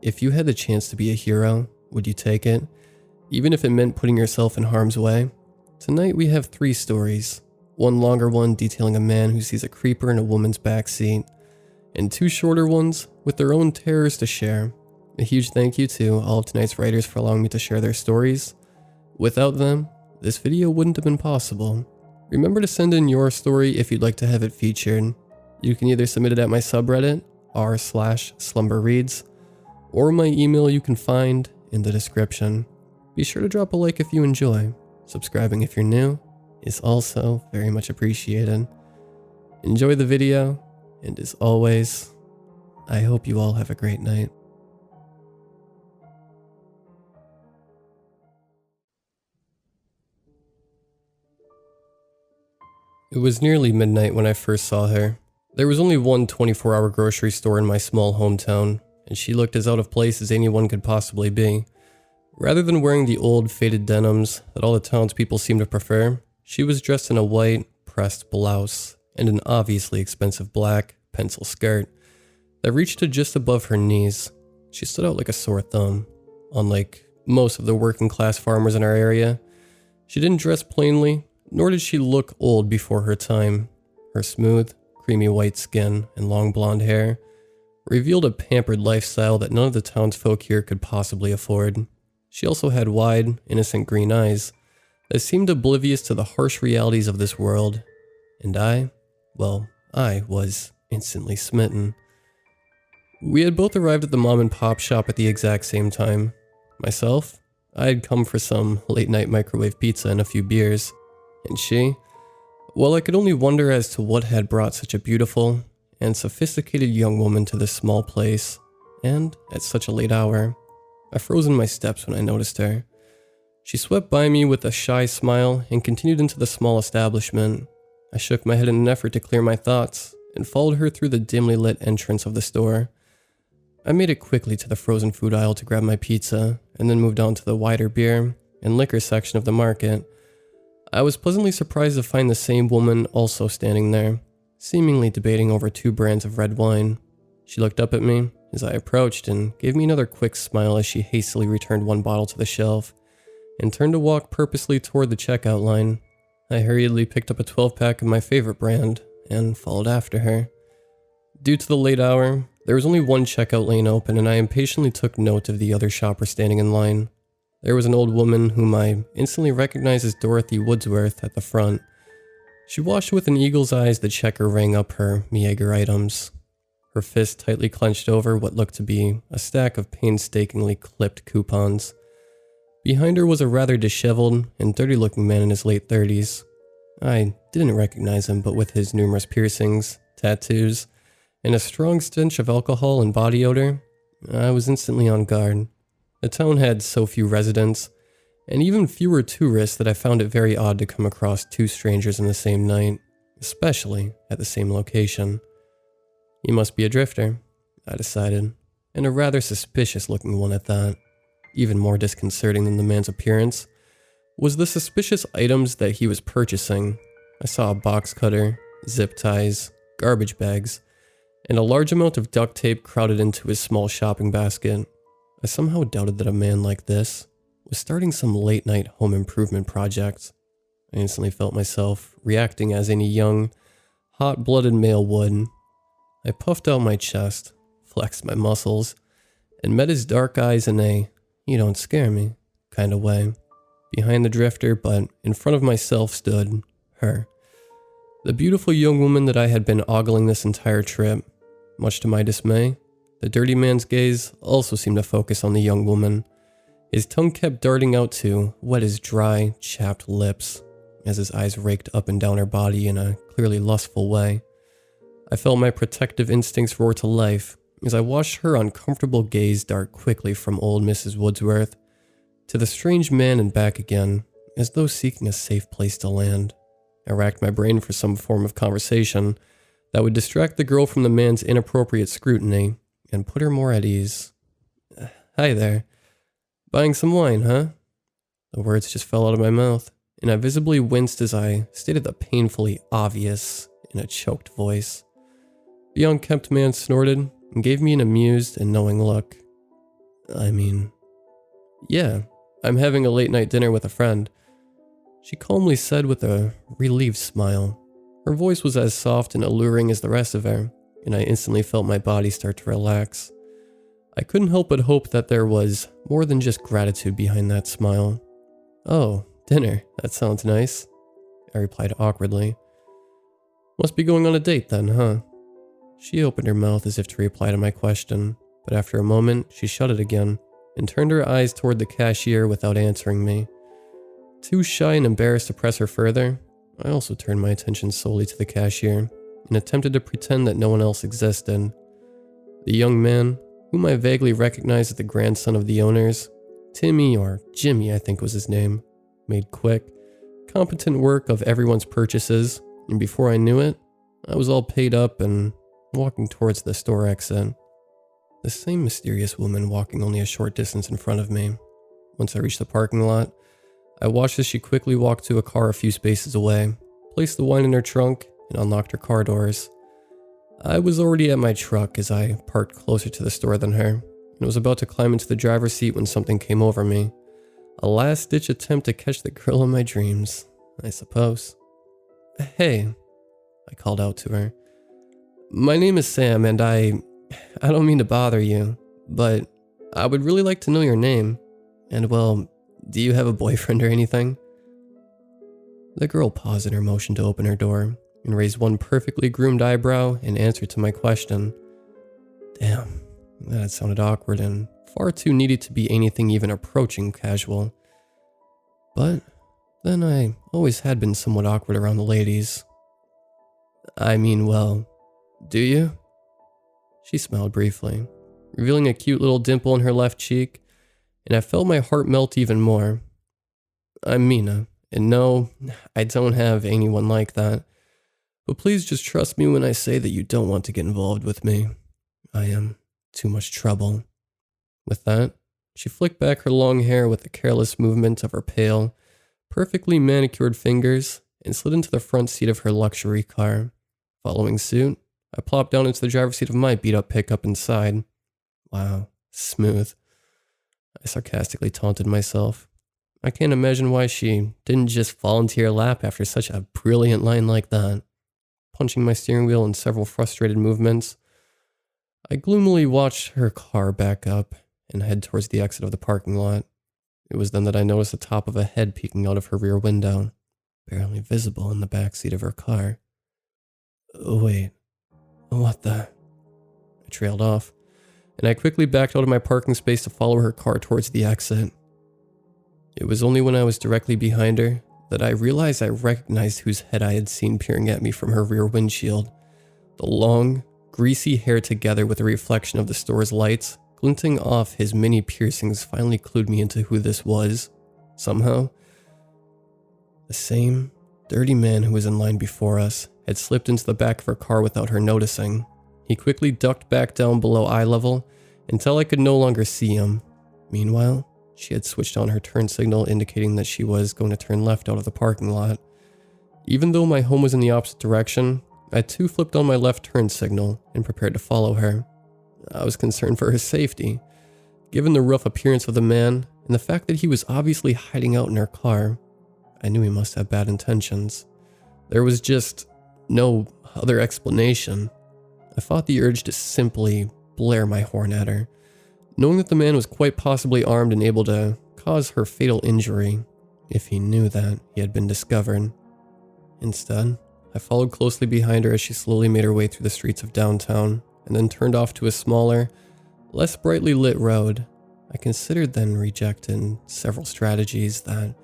If you had the chance to be a hero, would you take it? Even if it meant putting yourself in harm's way? Tonight we have 3 stories. One longer one detailing a man who sees a creeper in a woman's backseat, and 2 shorter ones with their own terrors to share. A huge thank you to all of tonight's writers for allowing me to share their stories. Without them, this video wouldn't have been possible. Remember to send in your story if you'd like to have it featured. You can either submit it at my subreddit, r/slumberreads, or my email you can find in the description. Be sure to drop a like if you enjoy. Subscribing if you're new is also very much appreciated. Enjoy the video, and as always, I hope you all have a great night. It was nearly midnight when I first saw her. There was only one 24-hour grocery store in my small hometown, and she looked as out of place as anyone could possibly be. Rather than wearing the old, faded denims that all the townspeople seem to prefer, she was dressed in a white, pressed blouse and an obviously expensive black, pencil skirt that reached to just above her knees. She stood out like a sore thumb. Unlike most of the working-class farmers in our area, she didn't dress plainly, nor did she look old before her time. Her smooth, creamy white skin and long blonde hair revealed a pampered lifestyle that none of the townsfolk here could possibly afford. She also had wide, innocent green eyes that seemed oblivious to the harsh realities of this world. And I was instantly smitten. We had both arrived at the mom and pop shop at the exact same time. Myself, I had come for some late-night microwave pizza and a few beers. And she, well, I could only wonder as to what had brought such a beautiful and sophisticated young woman to this small place, and at such a late hour. I froze in my steps when I noticed her. She swept by me with a shy smile and continued into the small establishment. I shook my head in an effort to clear my thoughts and followed her through the dimly lit entrance of the store. I made it quickly to the frozen food aisle to grab my pizza, and then moved on to the wider beer and liquor section of the market. I was pleasantly surprised to find the same woman also standing there, seemingly debating over 2 brands of red wine. She looked up at me as I approached and gave me another quick smile as she hastily returned 1 bottle to the shelf and turned to walk purposely toward the checkout line. I hurriedly picked up a 12-pack of my favorite brand and followed after her. Due to the late hour, there was only 1 checkout lane open, and I impatiently took note of the other shoppers standing in line. There was an old woman whom I instantly recognized as Dorothy Woodsworth at the front. She watched with an eagle's eyes the checker rang up her meager items, her fist tightly clenched over what looked to be a stack of painstakingly clipped coupons. Behind her was a rather disheveled and dirty-looking man in his late 30s. I didn't recognize him, but with his numerous piercings, tattoos, and a strong stench of alcohol and body odor, I was instantly on guard. The town had so few residents, and even fewer tourists, that I found it very odd to come across 2 strangers in the same night, especially at the same location. He must be a drifter, I decided, and a rather suspicious-looking one at that. Even more disconcerting than the man's appearance was the suspicious items that he was purchasing. I saw a box cutter, zip ties, garbage bags, and a large amount of duct tape crowded into his small shopping basket. I somehow doubted that a man like this was starting some late-night home improvement project. I instantly felt myself reacting as any young, hot-blooded male would. I puffed out my chest, flexed my muscles, and met his dark eyes in a "you don't scare me" kind of way. Behind the drifter, but in front of myself, stood her. The beautiful young woman that I had been ogling this entire trip. Much to my dismay, the dirty man's gaze also seemed to focus on the young woman. His tongue kept darting out to wet his dry, chapped lips as his eyes raked up and down her body in a clearly lustful way. I felt my protective instincts roar to life as I watched her uncomfortable gaze dart quickly from old Mrs. Woodsworth to the strange man and back again, as though seeking a safe place to land. I racked my brain for some form of conversation that would distract the girl from the man's inappropriate scrutiny and put her more at ease. "Hi there. Buying some wine, huh?" The words just fell out of my mouth, and I visibly winced as I stated the painfully obvious in a choked voice. The unkempt man snorted and gave me an amused and knowing look. I mean, yeah, I'm having a late night dinner with a friend, she calmly said with a relieved smile. Her voice was as soft and alluring as the rest of her, and I instantly felt my body start to relax. I couldn't help but hope that there was more than just gratitude behind that smile. Oh, dinner, that sounds nice, I replied awkwardly. Must be going on a date then, huh? She opened her mouth as if to reply to my question, but after a moment, she shut it again and turned her eyes toward the cashier without answering me. Too shy and embarrassed to press her further, I also turned my attention solely to the cashier and attempted to pretend that no one else existed. The young man, whom I vaguely recognized as the grandson of the owners, Timmy or Jimmy I think was his name, made quick, competent work of everyone's purchases, and before I knew it, I was all paid up and walking towards the store exit. The same mysterious woman walking only a short distance in front of me. Once I reached the parking lot, I watched as she quickly walked to a car a few spaces away, placed the wine in her trunk, and unlocked her car doors. I was already at my truck as I parked closer to the store than her, and was about to climb into the driver's seat when something came over me. A last-ditch attempt to catch the girl of my dreams, I suppose. Hey, I called out to her. My name is Sam, and I don't mean to bother you, but I would really like to know your name. And well, do you have a boyfriend or anything? The girl paused in her motion to open her door and raised one perfectly groomed eyebrow in answer to my question. Damn, that sounded awkward and far too needy to be anything even approaching casual. But then I always had been somewhat awkward around the ladies. I mean, well, do you? She smiled briefly, revealing a cute little dimple in her left cheek, and I felt my heart melt even more. I'm Mina, and no, I don't have anyone like that. But please just trust me when I say that you don't want to get involved with me. I am too much trouble. With that, she flicked back her long hair with a careless movement of her pale, perfectly manicured fingers and slid into the front seat of her luxury car. Following suit, I plopped down into the driver's seat of my beat-up pickup inside. Wow, smooth. I sarcastically taunted myself. I can't imagine why she didn't just fall into your lap after such a brilliant line like that. Punching my steering wheel in several frustrated movements, I gloomily watched her car back up and head towards the exit of the parking lot. It was then that I noticed the top of a head peeking out of her rear window, barely visible in the back seat of her car. Oh, wait, what the? I trailed off, and I quickly backed out of my parking space to follow her car towards the exit. It was only when I was directly behind her that I realized I recognized whose head I had seen peering at me from her rear windshield. The long, greasy hair together with the reflection of the store's lights glinting off his many piercings finally clued me into who this was, somehow. The same dirty man who was in line before us had slipped into the back of her car without her noticing. He quickly ducked back down below eye level until I could no longer see him. Meanwhile, she had switched on her turn signal indicating that she was going to turn left out of the parking lot. Even though my home was in the opposite direction, I too flipped on my left turn signal and prepared to follow her. I was concerned for her safety. Given the rough appearance of the man and the fact that he was obviously hiding out in her car, I knew he must have bad intentions. There was just no other explanation. I fought the urge to simply blare my horn at her, knowing that the man was quite possibly armed and able to cause her fatal injury if he knew that he had been discovered. Instead, I followed closely behind her as she slowly made her way through the streets of downtown and then turned off to a smaller, less brightly lit road. I considered then rejected several strategies that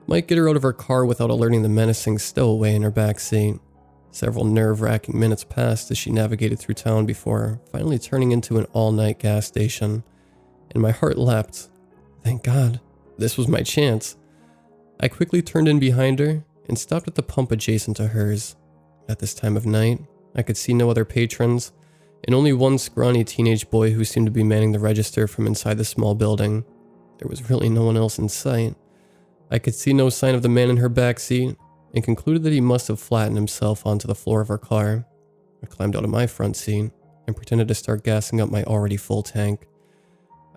might get her out of her car without alerting the menacing stowaway in her back seat. Several nerve-wracking minutes passed as she navigated through town before finally turning into an all-night gas station, and my heart leapt. Thank God, this was my chance. I quickly turned in behind her and stopped at the pump adjacent to hers. At this time of night, I could see no other patrons, and only one scrawny teenage boy who seemed to be manning the register from inside the small building. There was really no one else in sight. I could see no sign of the man in her back seat, and concluded that he must have flattened himself onto the floor of her car. I climbed out of my front seat and pretended to start gassing up my already full tank.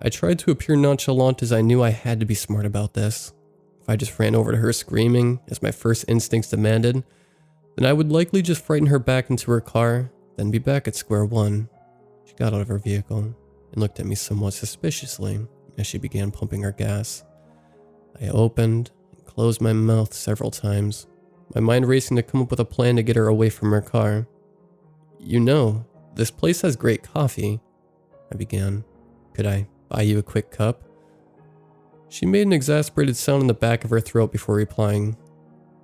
I tried to appear nonchalant as I knew I had to be smart about this. If I just ran over to her screaming, as my first instincts demanded, then I would likely just frighten her back into her car, then be back at square one. She got out of her vehicle and looked at me somewhat suspiciously as she began pumping her gas. I opened and closed my mouth several times, my mind racing to come up with a plan to get her away from her car. "You know, this place has great coffee," I began. "Could I buy you a quick cup?" She made an exasperated sound in the back of her throat before replying,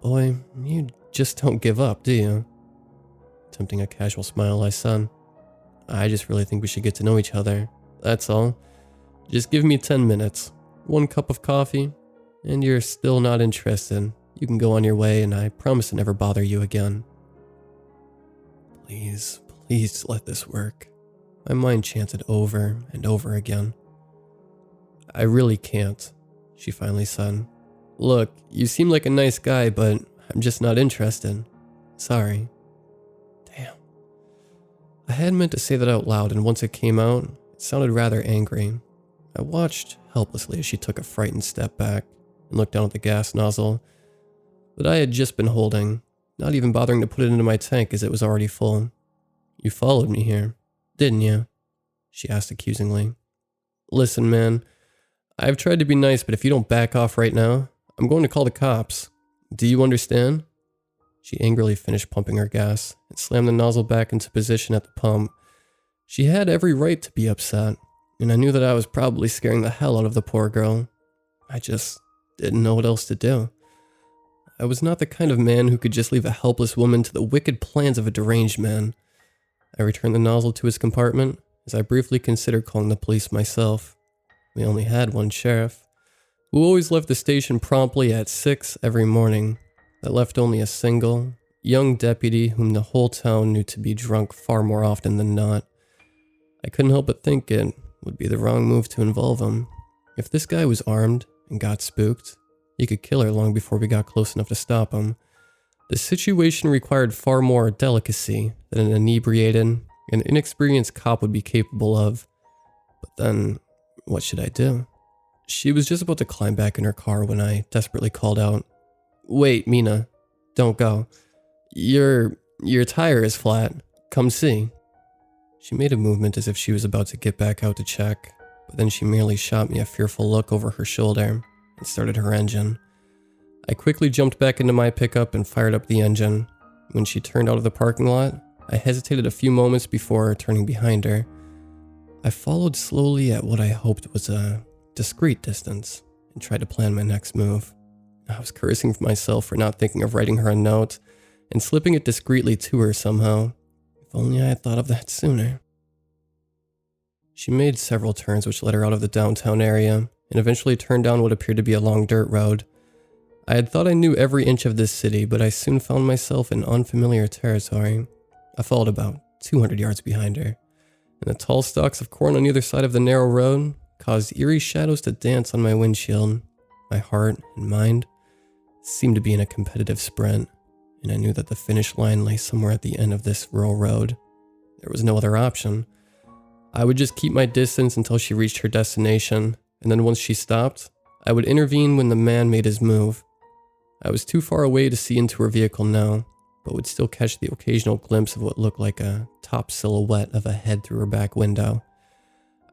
"Boy, you just don't give up, do you?" Attempting a casual smile, I said, "I just really think we should get to know each other. That's all. Just give me 10 minutes, 1 cup of coffee, and you're still not interested. You can go on your way, and I promise to never bother you again." Please, please let this work. My mind chanted over and over again. "I really can't," she finally said. "Look, you seem like a nice guy, but I'm just not interested. Sorry." Damn. I had meant to say that out loud, and once it came out, it sounded rather angry. I watched helplessly as she took a frightened step back and looked down at the gas nozzle that I had just been holding, not even bothering to put it into my tank as it was already full. "You followed me here, didn't you?" she asked accusingly. "Listen, man, I've tried to be nice, but if you don't back off right now, I'm going to call the cops. Do you understand?" She angrily finished pumping her gas and slammed the nozzle back into position at the pump. She had every right to be upset, and I knew that I was probably scaring the hell out of the poor girl. I just didn't know what else to do. I was not the kind of man who could just leave a helpless woman to the wicked plans of a deranged man. I returned the nozzle to its compartment as I briefly considered calling the police myself. We only had one sheriff, who always left the station promptly at 6 every morning. That left only a single, young deputy whom the whole town knew to be drunk far more often than not. I couldn't help but think it would be the wrong move to involve him. If this guy was armed and got spooked, he could kill her long before we got close enough to stop him. The situation required far more delicacy than an inebriated and inexperienced cop would be capable of. But then, what should I do? She was just about to climb back in her car when I desperately called out, "Wait, Mina, don't go. Your tire is flat. Come see." She made a movement as if she was about to get back out to check, but then she merely shot me a fearful look over her shoulder and started her engine. I quickly jumped back into my pickup and fired up the engine. When she turned out of the parking lot, I hesitated a few moments before turning behind her. I followed slowly at what I hoped was a discreet distance and tried to plan my next move. I was cursing myself for not thinking of writing her a note and slipping it discreetly to her somehow. If only I had thought of that sooner. She made several turns which led her out of the downtown area and eventually turned down what appeared to be a long dirt road. I had thought I knew every inch of this city, but I soon found myself in unfamiliar territory. I followed about 200 yards behind her, and the tall stalks of corn on either side of the narrow road caused eerie shadows to dance on my windshield. My heart and mind seemed to be in a competitive sprint, and I knew that the finish line lay somewhere at the end of this rural road. There was no other option. I would just keep my distance until she reached her destination, and then once she stopped, I would intervene when the man made his move. I was too far away to see into her vehicle now, but would still catch the occasional glimpse of what looked like a top silhouette of a head through her back window.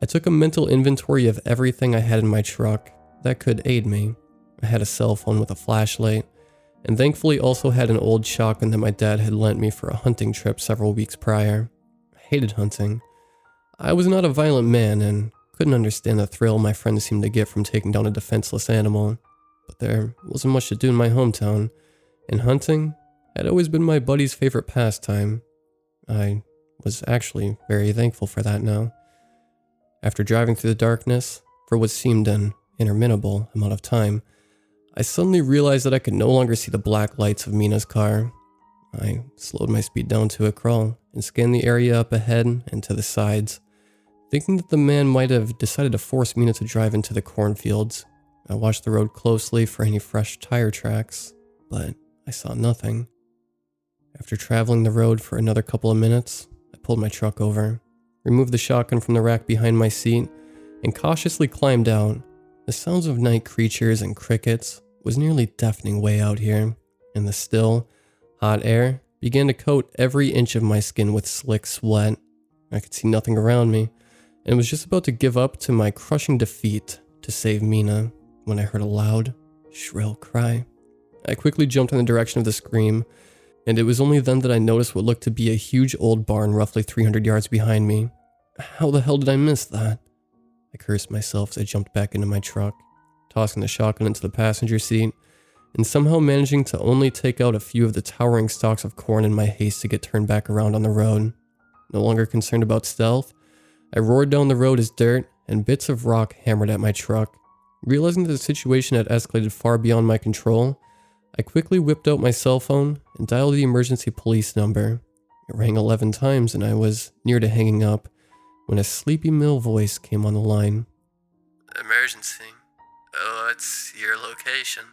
I took a mental inventory of everything I had in my truck that could aid me. I had a cell phone with a flashlight, and thankfully also had an old shotgun that my dad had lent me for a hunting trip several weeks prior. I hated hunting. I was not a violent man and couldn't understand the thrill my friends seemed to get from taking down a defenseless animal. But there wasn't much to do in my hometown, and hunting had always been my buddy's favorite pastime. I was actually very thankful for that now. After driving through the darkness for what seemed an interminable amount of time, I suddenly realized that I could no longer see the black lights of Mina's car. I slowed my speed down to a crawl and scanned the area up ahead and to the sides, thinking that the man might have decided to force Mina to drive into the cornfields. I watched the road closely for any fresh tire tracks, but I saw nothing. After traveling the road for another couple of minutes, I pulled my truck over, removed the shotgun from the rack behind my seat, and cautiously climbed out. The sounds of night creatures and crickets was nearly deafening way out here, and the still, hot air began to coat every inch of my skin with slick sweat. I could see nothing around me, and was just about to give up to my crushing defeat to save Mina when I heard a loud, shrill cry. I quickly jumped in the direction of the scream, and it was only then that I noticed what looked to be a huge old barn roughly 300 yards behind me. How the hell did I miss that? I cursed myself as I jumped back into my truck, tossing the shotgun into the passenger seat, and somehow managing to only take out a few of the towering stalks of corn in my haste to get turned back around on the road. No longer concerned about stealth, I roared down the road as dirt and bits of rock hammered at my truck. Realizing that the situation had escalated far beyond my control, I quickly whipped out my cell phone and dialed the emergency police number. It rang 11 times and I was near to hanging up when a sleepy male voice came on the line. Emergency. What's your location?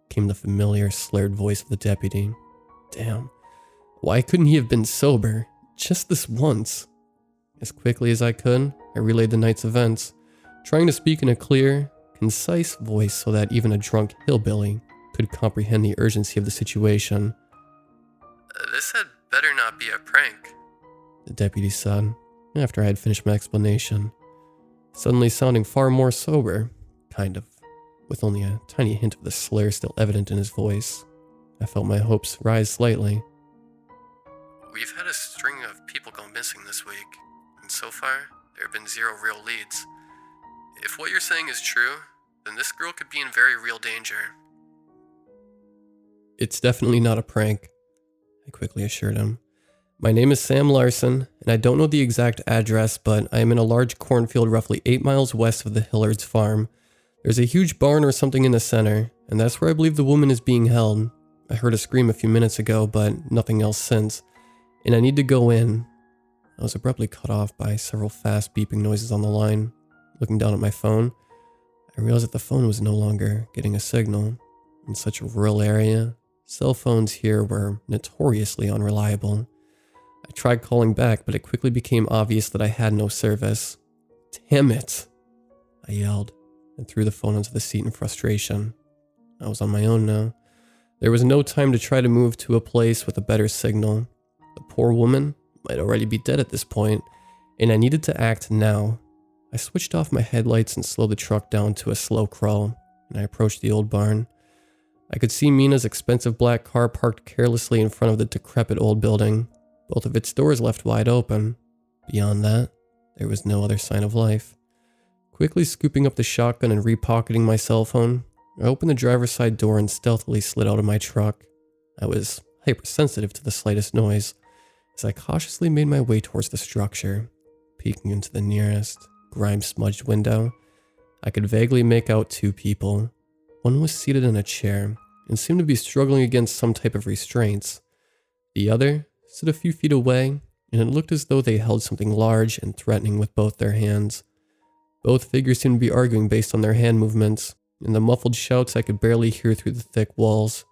Came the familiar, slurred voice of the deputy. Damn. Why couldn't he have been sober? Just this once. As quickly as I could, I relayed the night's events, trying to speak in a clear, concise voice so that even a drunk hillbilly could comprehend the urgency of the situation. This had better not be a prank, the deputy said, after I had finished my explanation, suddenly sounding far more sober, kind of, with only a tiny hint of the slur still evident in his voice. I felt my hopes rise slightly. We've had a string of people go missing this week, and so far, there have been 0 real leads. If what you're saying is true, then this girl could be in very real danger. It's definitely not a prank, I quickly assured him. My name is Sam Larson, and I don't know the exact address, but I am in a large cornfield roughly 8 miles west of the Hillards farm. There's a huge barn or something in the center, and that's where I believe the woman is being held. I heard a scream a few minutes ago, but nothing else since, and I need to go in. I was abruptly cut off by several fast beeping noises on the line. Looking down at my phone, I realized that the phone was no longer getting a signal. In such a rural area, cell phones here were notoriously unreliable. I tried calling back, but it quickly became obvious that I had no service. Damn it, I yelled, and threw the phone onto the seat in frustration. I was on my own now. There was no time to try to move to a place with a better signal. The poor woman might already be dead at this point, and I needed to act now. I switched off my headlights and slowed the truck down to a slow crawl, and I approached the old barn. I could see Mina's expensive black car parked carelessly in front of the decrepit old building, both of its doors left wide open. Beyond that, there was no other sign of life. Quickly scooping up the shotgun and repocketing my cell phone, I opened the driver's side door and stealthily slid out of my truck. I was hypersensitive to the slightest noise, as I cautiously made my way towards the structure, peeking into the nearest, grime-smudged window. I could vaguely make out 2 people. One was seated in a chair and seemed to be struggling against some type of restraints. The other stood a few feet away, and it looked as though they held something large and threatening with both their hands. Both figures seemed to be arguing based on their hand movements, and the muffled shouts I could barely hear through the thick walls.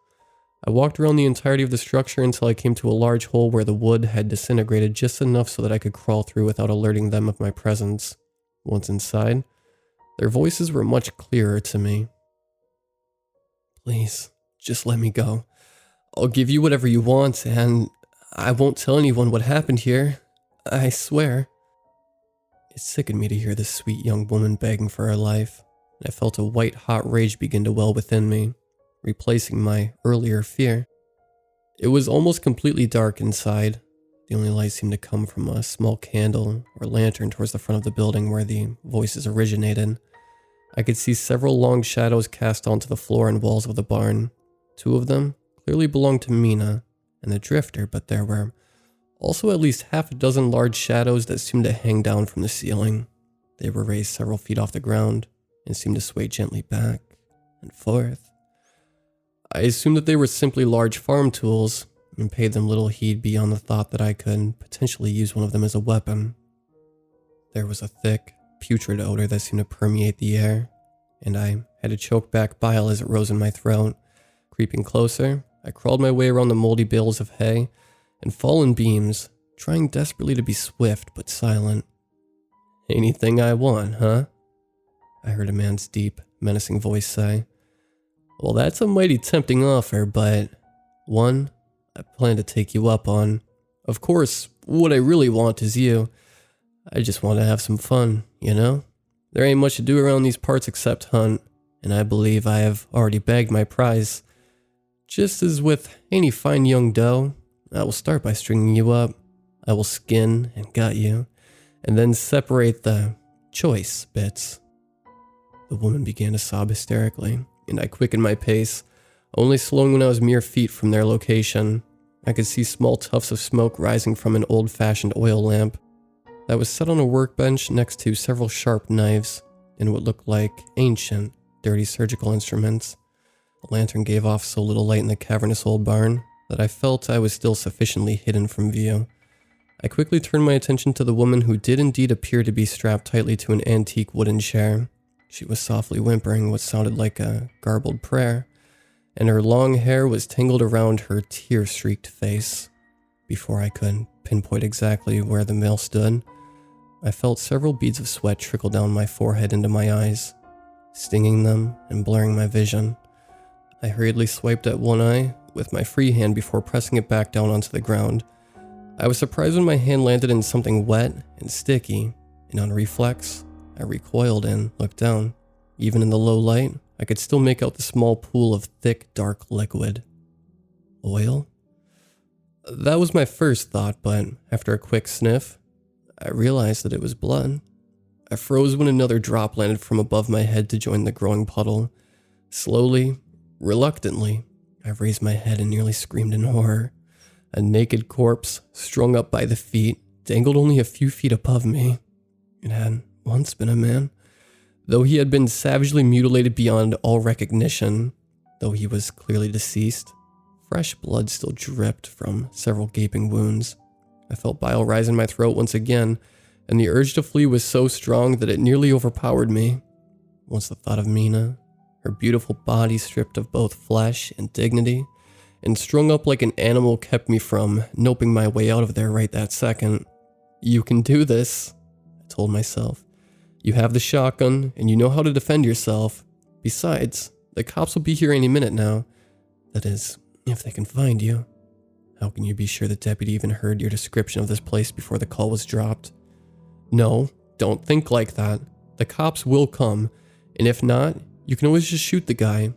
I walked around the entirety of the structure until I came to a large hole where the wood had disintegrated just enough so that I could crawl through without alerting them of my presence. Once inside, their voices were much clearer to me. Please, just let me go. I'll give you whatever you want, and I won't tell anyone what happened here. I swear. It sickened me to hear this sweet young woman begging for her life, and I felt a white-hot rage begin to well within me, replacing my earlier fear. It was almost completely dark inside. The only light seemed to come from a small candle or lantern towards the front of the building where the voices originated. I could see several long shadows cast onto the floor and walls of the barn. 2 of them clearly belonged to Mina and the drifter, but there were also at least half a dozen large shadows that seemed to hang down from the ceiling. They were raised several feet off the ground and seemed to sway gently back and forth. I assumed that they were simply large farm tools and paid them little heed beyond the thought that I could potentially use one of them as a weapon. There was a thick, putrid odor that seemed to permeate the air, and I had to choke back bile as it rose in my throat. Creeping closer, I crawled my way around the moldy bales of hay and fallen beams, trying desperately to be swift but silent. Anything I want, huh? I heard a man's deep, menacing voice say. Well, that's a mighty tempting offer, but one I plan to take you up on. Of course, what I really want is you. I just want to have some fun, you know? There ain't much to do around these parts except hunt, and I believe I have already bagged my prize. Just as with any fine young doe, I will start by stringing you up. I will skin and gut you, and then separate the choice bits. The woman began to sob hysterically, and I quickened my pace, only slowing when I was mere feet from their location. I could see small tufts of smoke rising from an old-fashioned oil lamp that was set on a workbench next to several sharp knives and what looked like ancient, dirty surgical instruments. The lantern gave off so little light in the cavernous old barn that I felt I was still sufficiently hidden from view. I quickly turned my attention to the woman who did indeed appear to be strapped tightly to an antique wooden chair. She was softly whimpering what sounded like a garbled prayer, and her long hair was tangled around her tear-streaked face. Before I could pinpoint exactly where the male stood, I felt several beads of sweat trickle down my forehead into my eyes, stinging them and blurring my vision. I hurriedly swiped at one eye with my free hand before pressing it back down onto the ground. I was surprised when my hand landed in something wet and sticky, and on reflex, I recoiled and looked down. Even in the low light, I could still make out the small pool of thick, dark liquid. Oil? That was my first thought, but after a quick sniff, I realized that it was blood. I froze when another drop landed from above my head to join the growing puddle. Slowly, reluctantly, I raised my head and nearly screamed in horror. A naked corpse, strung up by the feet, dangled only a few feet above me. It had once been a man, though he had been savagely mutilated beyond all recognition. Though he was clearly deceased, fresh blood still dripped from several gaping wounds. I felt bile rise in my throat once again, and the urge to flee was so strong that it nearly overpowered me. Once the thought of Mina, her beautiful body stripped of both flesh and dignity, and strung up like an animal, kept me from noping my way out of there right that second. You can do this, I told myself. You have the shotgun, and you know how to defend yourself. Besides, the cops will be here any minute now. That is, if they can find you. How can you be sure the deputy even heard your description of this place before the call was dropped? No, don't think like that. The cops will come, and if not, you can always just shoot the guy.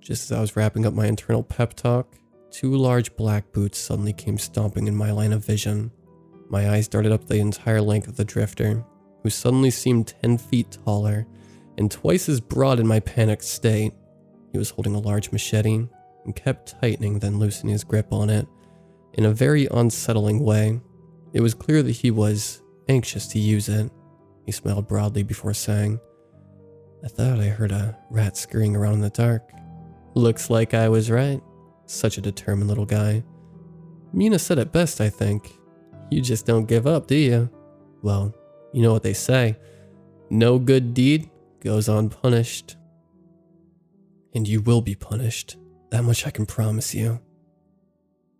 Just as I was wrapping up my internal pep talk, two large black boots suddenly came stomping in my line of vision. My eyes darted up the entire length of the drifter, who suddenly seemed 10 feet taller and twice as broad in my panicked state. He was holding a large machete and kept tightening, then loosening his grip on it in a very unsettling way. It was clear that he was anxious to use it. He smiled broadly before saying, I thought I heard a rat scurrying around in the dark. Looks like I was right. Such a determined little guy. Mina said it best, I think. You just don't give up, do you? Well, you know what they say. No good deed goes unpunished. And you will be punished. That much I can promise you.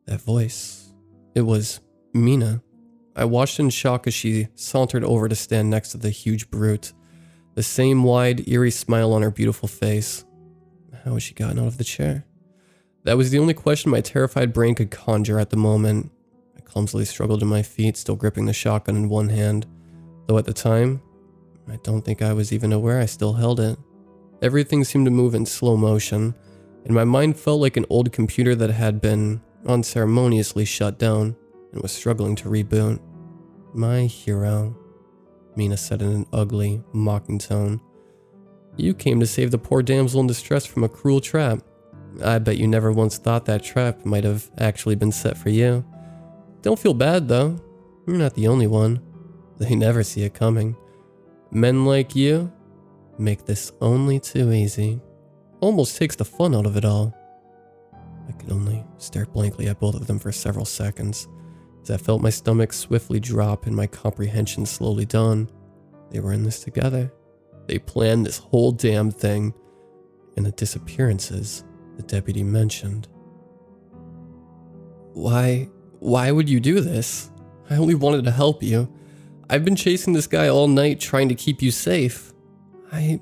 That voice. It was Mina. I watched in shock as she sauntered over to stand next to the huge brute. The same wide, eerie smile on her beautiful face. How had she gotten out of the chair? That was the only question my terrified brain could conjure at the moment. I clumsily struggled to my feet, still gripping the shotgun in one hand. Though at the time, I don't think I was even aware I still held it. Everything seemed to move in slow motion, and my mind felt like an old computer that had been unceremoniously shut down and was struggling to reboot. My hero, Mina said in an ugly, mocking tone. You came to save the poor damsel in distress from a cruel trap. I bet you never once thought that trap might have actually been set for you. Don't feel bad though, you're not the only one. They never see it coming. Men like you make this only too easy. Almost takes the fun out of it all. I could only stare blankly at both of them for several seconds, as I felt my stomach swiftly drop and my comprehension slowly dawn. They were in this together. They planned this whole damn thing, and the disappearances the deputy mentioned. Why would you do this? I only wanted to help you. I've been chasing this guy all night trying to keep you safe. I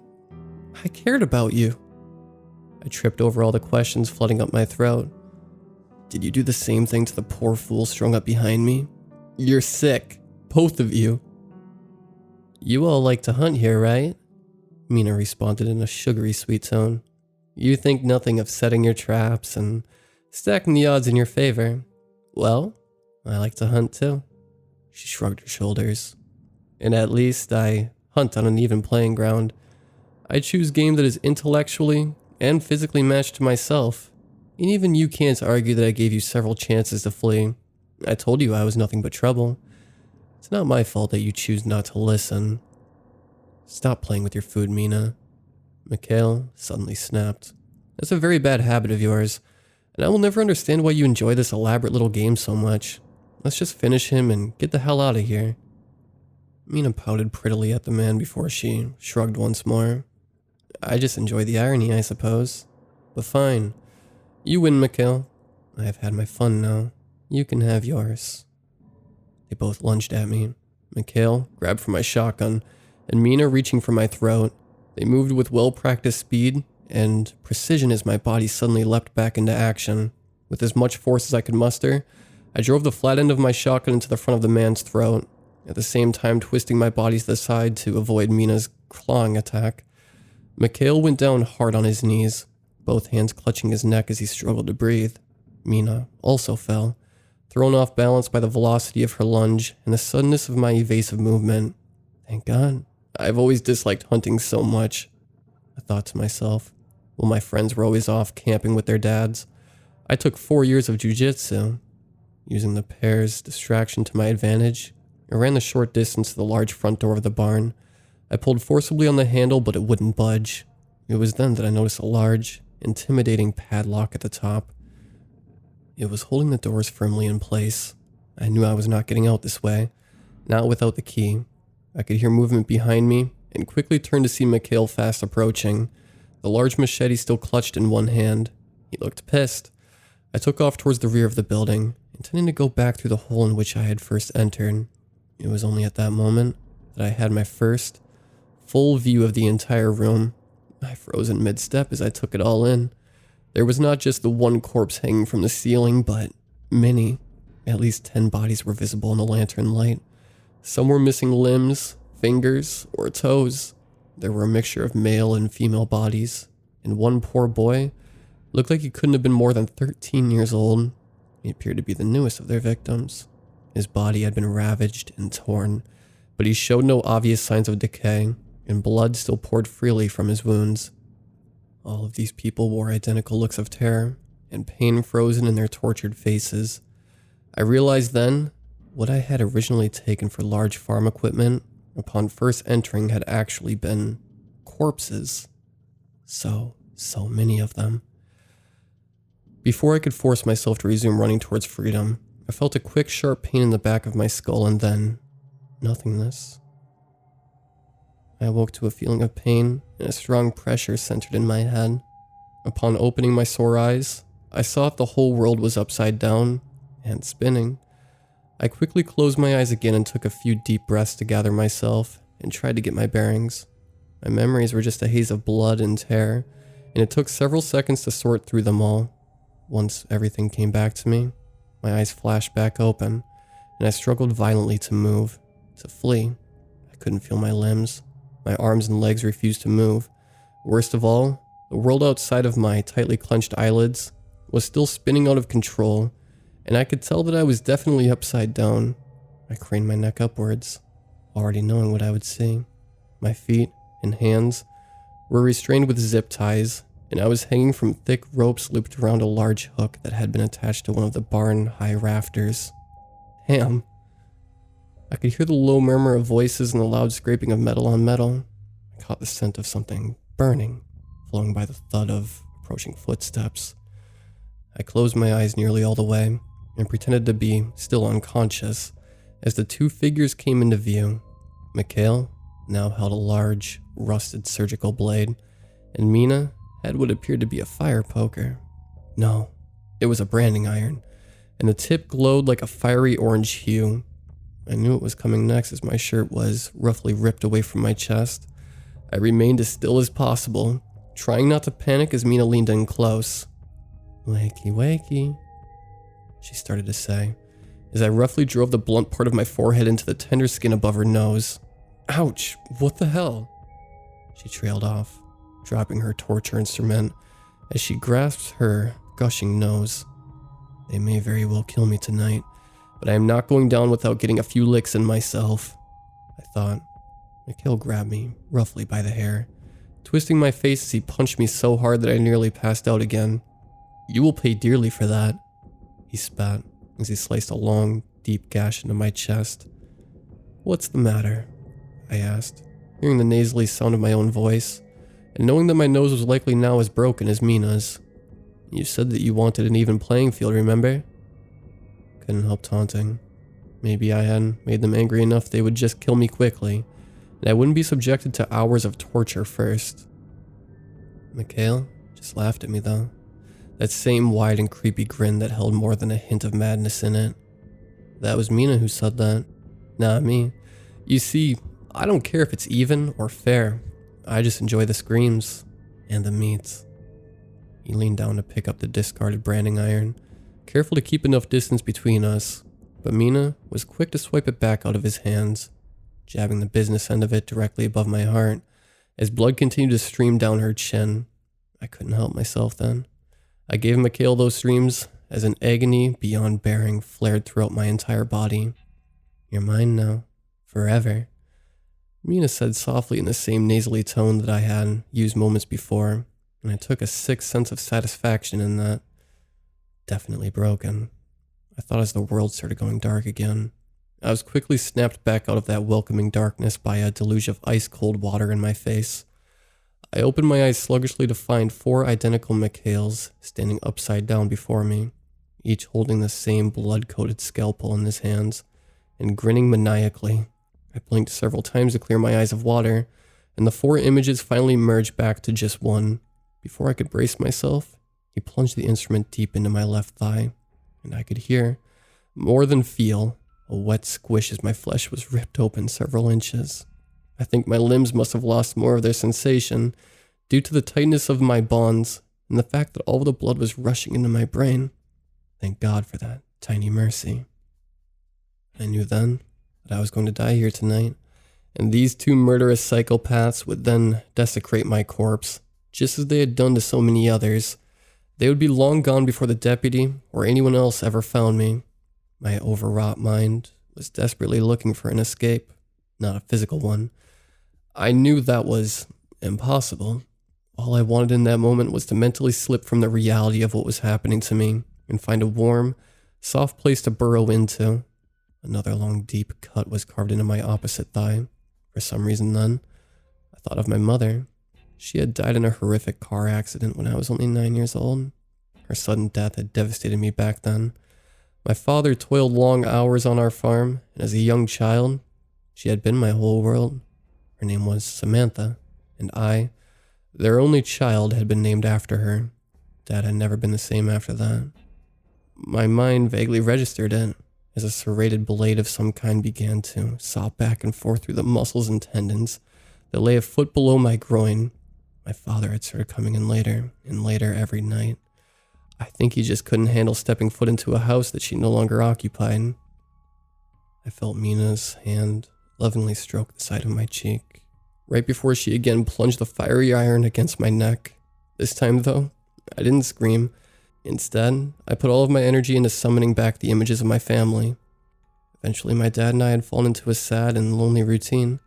cared about you. I tripped over all the questions flooding up my throat. Did you do the same thing to the poor fool strung up behind me? You're sick. Both of you. You all like to hunt here, right? Mina responded in a sugary sweet tone. You think nothing of setting your traps and stacking the odds in your favor. Well, I like to hunt too. She shrugged her shoulders. And at least I hunt on an even playing ground. I choose game that is intellectually and physically matched to myself. And even you can't argue that I gave you several chances to flee. I told you I was nothing but trouble. It's not my fault that you choose not to listen. Stop playing with your food, Mina. Mikhail suddenly snapped. That's a very bad habit of yours, and I will never understand why you enjoy this elaborate little game so much. Let's just finish him and get the hell out of here. Mina pouted prettily at the man before she shrugged once more. I just enjoy the irony, I suppose. But fine. You win, Mikhail. I have had my fun now. You can have yours. They both lunged at me. Mikhail grabbed for my shotgun, and Mina reaching for my throat. They moved with well-practiced speed and precision as my body suddenly leapt back into action. With as much force as I could muster, I drove the flat end of my shotgun into the front of the man's throat, at the same time twisting my body to the side to avoid Mina's clawing attack. Mikhail went down hard on his knees, both hands clutching his neck as he struggled to breathe. Mina also fell, thrown off balance by the velocity of her lunge and the suddenness of my evasive movement. Thank God. I've always disliked hunting so much, I thought to myself, while my friends were always off camping with their dads. I took 4 years of jiu-jitsu. Using the pair's distraction to my advantage, I ran the short distance to the large front door of the barn. I pulled forcibly on the handle, but it wouldn't budge. It was then that I noticed a large, intimidating padlock at the top. It was holding the doors firmly in place. I knew I was not getting out this way, not without the key. I could hear movement behind me, and quickly turned to see Mikhail fast approaching, the large machete still clutched in one hand. He looked pissed. I took off towards the rear of the building, intending to go back through the hole in which I had first entered. It was only at that moment that I had my first full view of the entire room. I froze in mid-step as I took it all in. There was not just the one corpse hanging from the ceiling, but many. At least 10 bodies were visible in the lantern light. Some were missing limbs, fingers, or toes. There were a mixture of male and female bodies, and one poor boy looked like he couldn't have been more than 13 years old. He appeared to be the newest of their victims. His body had been ravaged and torn, but he showed no obvious signs of decay, and blood still poured freely from his wounds. All of these people wore identical looks of terror and pain frozen in their tortured faces. I realized then what I had originally taken for large farm equipment upon first entering had actually been corpses. So many of them. Before I could force myself to resume running towards freedom, I felt a quick, sharp pain in the back of my skull and then nothingness. I awoke to a feeling of pain and a strong pressure centered in my head. Upon opening my sore eyes, I saw that the whole world was upside down and spinning. I quickly closed my eyes again and took a few deep breaths to gather myself and tried to get my bearings. My memories were just a haze of blood and terror, and it took several seconds to sort through them all. Once everything came back to me, my eyes flashed back open, and I struggled violently to move, to flee. I couldn't feel my limbs. My arms and legs refused to move. Worst of all, the world outside of my tightly clenched eyelids was still spinning out of control, and I could tell that I was definitely upside down. I craned my neck upwards, already knowing what I would see. My feet and hands were restrained with zip ties, and I was hanging from thick ropes looped around a large hook that had been attached to one of the barn high rafters. Damn. I could hear the low murmur of voices and the loud scraping of metal on metal. I caught the scent of something burning, flowing by the thud of approaching footsteps. I closed my eyes nearly all the way and pretended to be still unconscious as the two figures came into view. Mikhail now held a large, rusted surgical blade, and Mina had what appeared to be a fire poker. No, it was a branding iron, and the tip glowed like a fiery orange hue. I knew it was coming next as my shirt was roughly ripped away from my chest. I remained as still as possible, trying not to panic as Mina leaned in close. "Wakey, wakey," she started to say, as I roughly drove the blunt part of my forehead into the tender skin above her nose. "Ouch, what the hell?" She trailed off, dropping her torture instrument as she grasped her gushing nose. "They may very well kill me tonight, but I am not going down without getting a few licks in myself," I thought. Mikhail grabbed me roughly by the hair, twisting my face as he punched me so hard that I nearly passed out again. "You will pay dearly for that," he spat as he sliced a long, deep gash into my chest. "What's the matter?" I asked, hearing the nasally sound of my own voice, and knowing that my nose was likely now as broken as Mina's. "You said that you wanted an even playing field, remember?" Couldn't help taunting. Maybe I hadn't made them angry enough they would just kill me quickly, and I wouldn't be subjected to hours of torture first. Mikhail just laughed at me though. That same wide and creepy grin that held more than a hint of madness in it. That was Mina who said that, not me. You see, I don't care if it's even or fair. I just enjoy the screams and the meat. He leaned down to pick up the discarded branding iron, careful to keep enough distance between us, but Mina was quick to swipe it back out of his hands, jabbing the business end of it directly above my heart, as blood continued to stream down her chin. I couldn't help myself then. I gave Mikhail those streams as an agony beyond bearing flared throughout my entire body. "You're mine now, forever," Mina said softly in the same nasally tone that I had used moments before, and I took a sick sense of satisfaction in that. Definitely broken. I thought as the world started going dark again. I was quickly snapped back out of that welcoming darkness by a deluge of ice-cold water in my face. I opened my eyes sluggishly to find 4 identical Mikhails standing upside down before me, each holding the same blood-coated scalpel in his hands, and grinning maniacally. I blinked several times to clear my eyes of water, and the 4 images finally merged back to just one. Before I could brace myself, he plunged the instrument deep into my left thigh, and I could hear, more than feel, a wet squish as my flesh was ripped open several inches. I think my limbs must have lost more of their sensation due to the tightness of my bonds and the fact that all of the blood was rushing into my brain. Thank God for that tiny mercy. I knew then that I was going to die here tonight, and these 2 murderous psychopaths would then desecrate my corpse, just as they had done to so many others. They would be long gone before the deputy or anyone else ever found me. My overwrought mind was desperately looking for an escape, not a physical one. I knew that was impossible. All I wanted in that moment was to mentally slip from the reality of what was happening to me and find a warm, soft place to burrow into. Another long, deep cut was carved into my opposite thigh. For some reason then, I thought of my mother. She had died in a horrific car accident when I was only 9 years old. Her sudden death had devastated me back then. My father toiled long hours on our farm, and as a young child, she had been my whole world. Her name was Samantha, and I, their only child, had been named after her. Dad had never been the same after that. My mind vaguely registered it, as a serrated blade of some kind began to saw back and forth through the muscles and tendons that lay a foot below my groin. My father had started coming in later and later every night. I think he just couldn't handle stepping foot into a house that she no longer occupied. I felt Mina's hand lovingly stroke the side of my cheek, right before she again plunged the fiery iron against my neck. This time, though, I didn't scream. Instead, I put all of my energy into summoning back the images of my family. Eventually, my dad and I had fallen into a sad and lonely routine,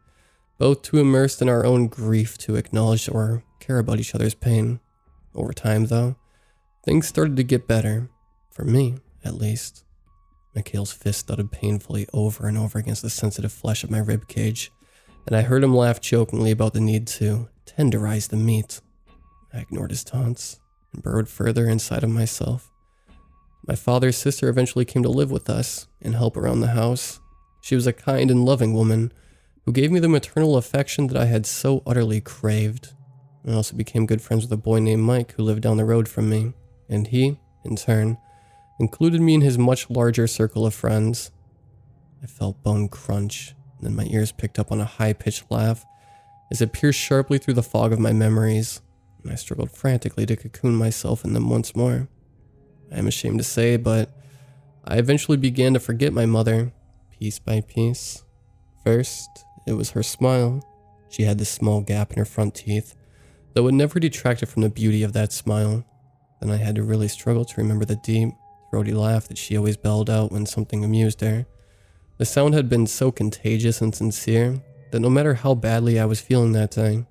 both too immersed in our own grief to acknowledge or care about each other's pain. Over time, though, things started to get better, for me, at least. Mikhail's fist thudded painfully over and over against the sensitive flesh of my ribcage, and I heard him laugh jokingly about the need to tenderize the meat. I ignored his taunts and burrowed further inside of myself. My father's sister eventually came to live with us and help around the house. She was a kind and loving woman who gave me the maternal affection that I had so utterly craved. I also became good friends with a boy named Mike who lived down the road from me, and he, in turn, included me in his much larger circle of friends. I felt bone crunch, and then my ears picked up on a high-pitched laugh as it pierced sharply through the fog of my memories, and I struggled frantically to cocoon myself in them once more. I am ashamed to say, but I eventually began to forget my mother, piece by piece. First, it was her smile. She had this small gap in her front teeth, though it never detracted from the beauty of that smile. Then I had to really struggle to remember the deep, throaty laugh that she always bellowed out when something amused her. The sound had been so contagious and sincere that no matter how badly I was feeling that day,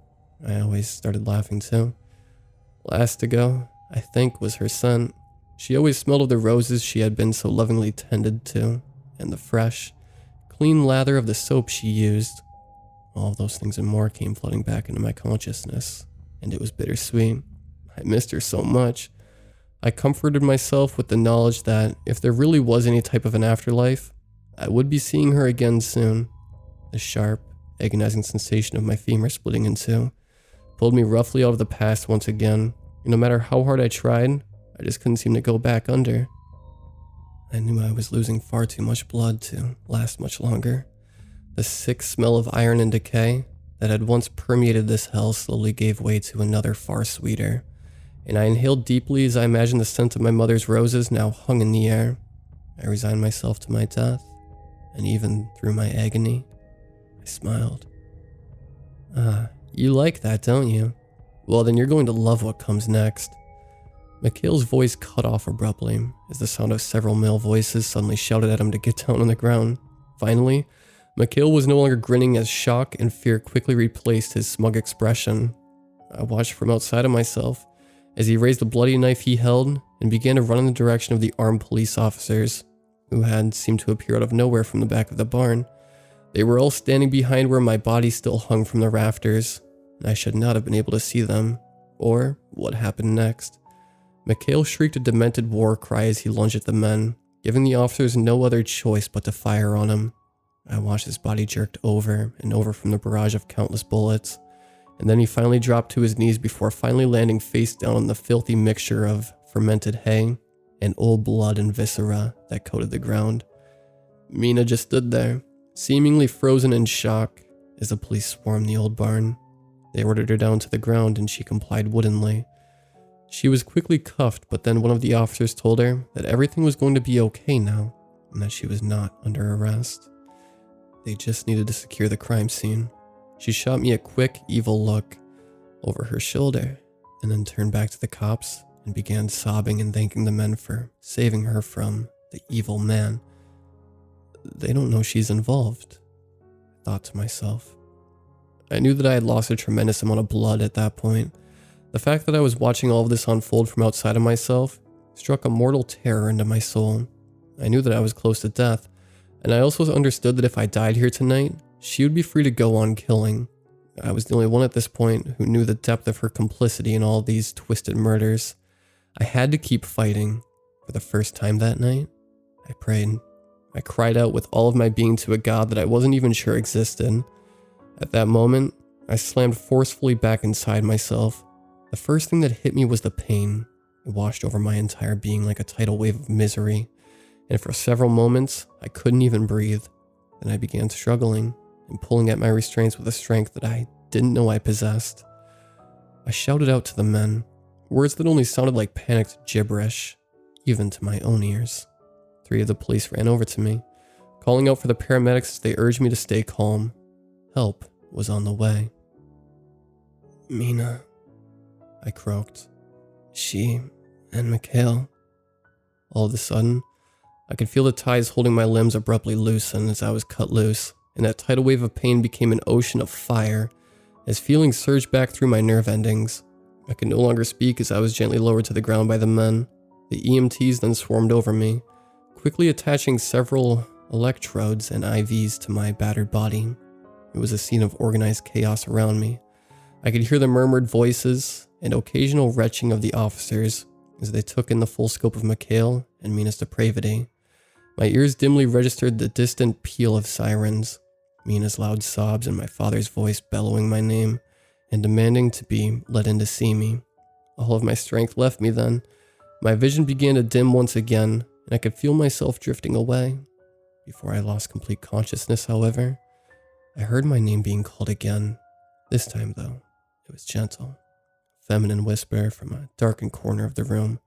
I always started laughing too. Last to go, I think, was her scent. She always smelled of the roses she had been so lovingly tended to, and the fresh, clean lather of the soap she used. All of those things and more came flooding back into my consciousness, and it was bittersweet. I missed her so much. I comforted myself with the knowledge that if there really was any type of an afterlife, I would be seeing her again soon. The sharp, agonizing sensation of my femur splitting in two pulled me roughly out of the past once again, and no matter how hard I tried, I just couldn't seem to go back under. I knew I was losing far too much blood to last much longer. The sick smell of iron and decay that had once permeated this hell slowly gave way to another far sweeter, and I inhaled deeply as I imagined the scent of my mother's roses now hung in the air. I resigned myself to my death, and even through my agony, I smiled. Ah, you like that, don't you? Well, then you're going to love what comes next. Mikhail's voice cut off abruptly as the sound of several male voices suddenly shouted at him to get down on the ground. Finally, Mikhail was no longer grinning as shock and fear quickly replaced his smug expression. I watched from outside of myself as he raised the bloody knife he held and began to run in the direction of the armed police officers, who had seemed to appear out of nowhere from the back of the barn. They were all standing behind where my body still hung from the rafters, and I should not have been able to see them, or what happened next. Mikhail shrieked a demented war cry as he lunged at the men, giving the officers no other choice but to fire on him. I watched his body jerked over and over from the barrage of countless bullets, and then he finally dropped to his knees before finally landing face down on the filthy mixture of fermented hay and old blood and viscera that coated the ground. Mina just stood there, seemingly frozen in shock, as the police swarmed the old barn. They ordered her down to the ground and she complied woodenly. She was quickly cuffed, but then one of the officers told her that everything was going to be okay now, and that she was not under arrest. They just needed to secure the crime scene. She shot me a quick, evil look over her shoulder, and then turned back to the cops and began sobbing and thanking the men for saving her from the evil man. They don't know she's involved, I thought to myself. I knew that I had lost a tremendous amount of blood at that point. The fact that I was watching all of this unfold from outside of myself struck a mortal terror into my soul. I knew that I was close to death, and I also understood that if I died here tonight, she would be free to go on killing. I was the only one at this point who knew the depth of her complicity in all these twisted murders. I had to keep fighting. For the first time that night, I prayed. I cried out with all of my being to a God that I wasn't even sure existed. At that moment, I slammed forcefully back inside myself. The first thing that hit me was the pain. It washed over my entire being like a tidal wave of misery, and for several moments, I couldn't even breathe. Then I began struggling and pulling at my restraints with a strength that I didn't know I possessed. I shouted out to the men, words that only sounded like panicked gibberish, even to my own ears. 3 of the police ran over to me, calling out for the paramedics as they urged me to stay calm. Help was on the way. Mina, I croaked. She and Mikhail. All of a sudden, I could feel the ties holding my limbs abruptly loosen as I was cut loose, and that tidal wave of pain became an ocean of fire as feelings surged back through my nerve endings. I could no longer speak as I was gently lowered to the ground by the men. The EMTs then swarmed over me, quickly attaching several electrodes and IVs to my battered body. It was a scene of organized chaos around me. I could hear the murmured voices and occasional retching of the officers as they took in the full scope of Mikhail and Mina's depravity. My ears dimly registered the distant peal of sirens, Mina's loud sobs, and my father's voice bellowing my name and demanding to be let in to see me. All of my strength left me then. My vision began to dim once again, and I could feel myself drifting away. Before I lost complete consciousness, however, I heard my name being called again. This time, though, it was gentle, a feminine whisper from a darkened corner of the room.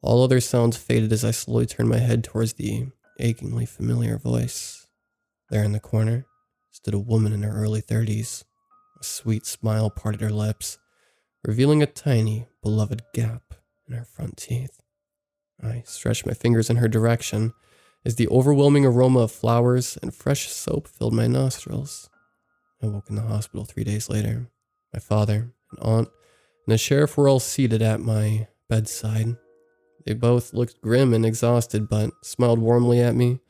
All other sounds faded as I slowly turned my head towards the achingly familiar voice. There in the corner stood a woman in her early 30s. A sweet smile parted her lips, revealing a tiny, beloved gap in her front teeth. I stretched my fingers in her direction as the overwhelming aroma of flowers and fresh soap filled my nostrils. I woke in the hospital 3 days later. My father, an aunt, and the sheriff were all seated at my bedside. They both looked grim and exhausted, but smiled warmly at me.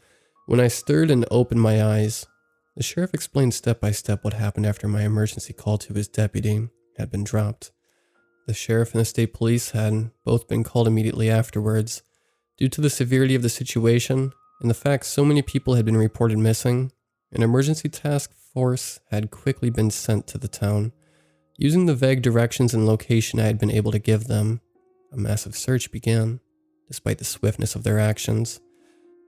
When I stirred and opened my eyes, the sheriff explained step by step what happened after my emergency call to his deputy had been dropped. The sheriff and the state police had both been called immediately afterwards. Due to the severity of the situation and the fact so many people had been reported missing, an emergency task force had quickly been sent to the town. Using the vague directions and location I had been able to give them, a massive search began. Despite the swiftness of their actions,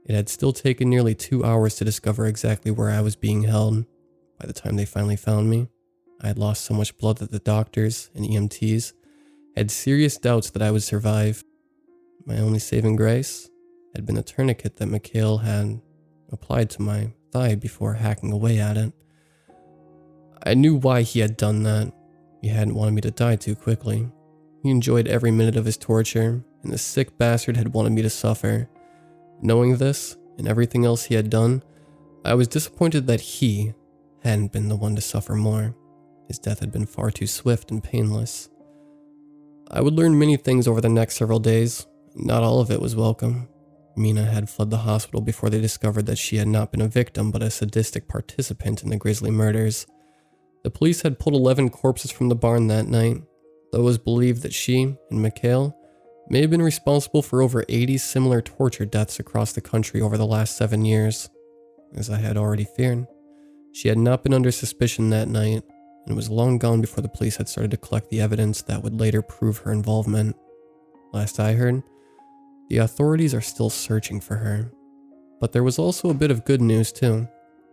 it had still taken nearly 2 hours to discover exactly where I was being held. By the time they finally found me, I had lost so much blood that the doctors and EMTs had serious doubts that I would survive. My only saving grace had been a tourniquet that Mikhail had applied to my thigh before hacking away at it. I knew why he had done that. He hadn't wanted me to die too quickly. He enjoyed every minute of his torture, and the sick bastard had wanted me to suffer. Knowing this, and everything else he had done, I was disappointed that he hadn't been the one to suffer more. His death had been far too swift and painless. I would learn many things over the next several days. Not all of it was welcome. Mina had fled the hospital before they discovered that she had not been a victim but a sadistic participant in the grisly murders. The police had pulled 11 corpses from the barn that night, though it was believed that she and Mikhail may have been responsible for over 80 similar torture deaths across the country over the last 7 years. As I had already feared, she had not been under suspicion that night, and was long gone before the police had started to collect the evidence that would later prove her involvement. Last I heard, the authorities are still searching for her. But there was also a bit of good news too.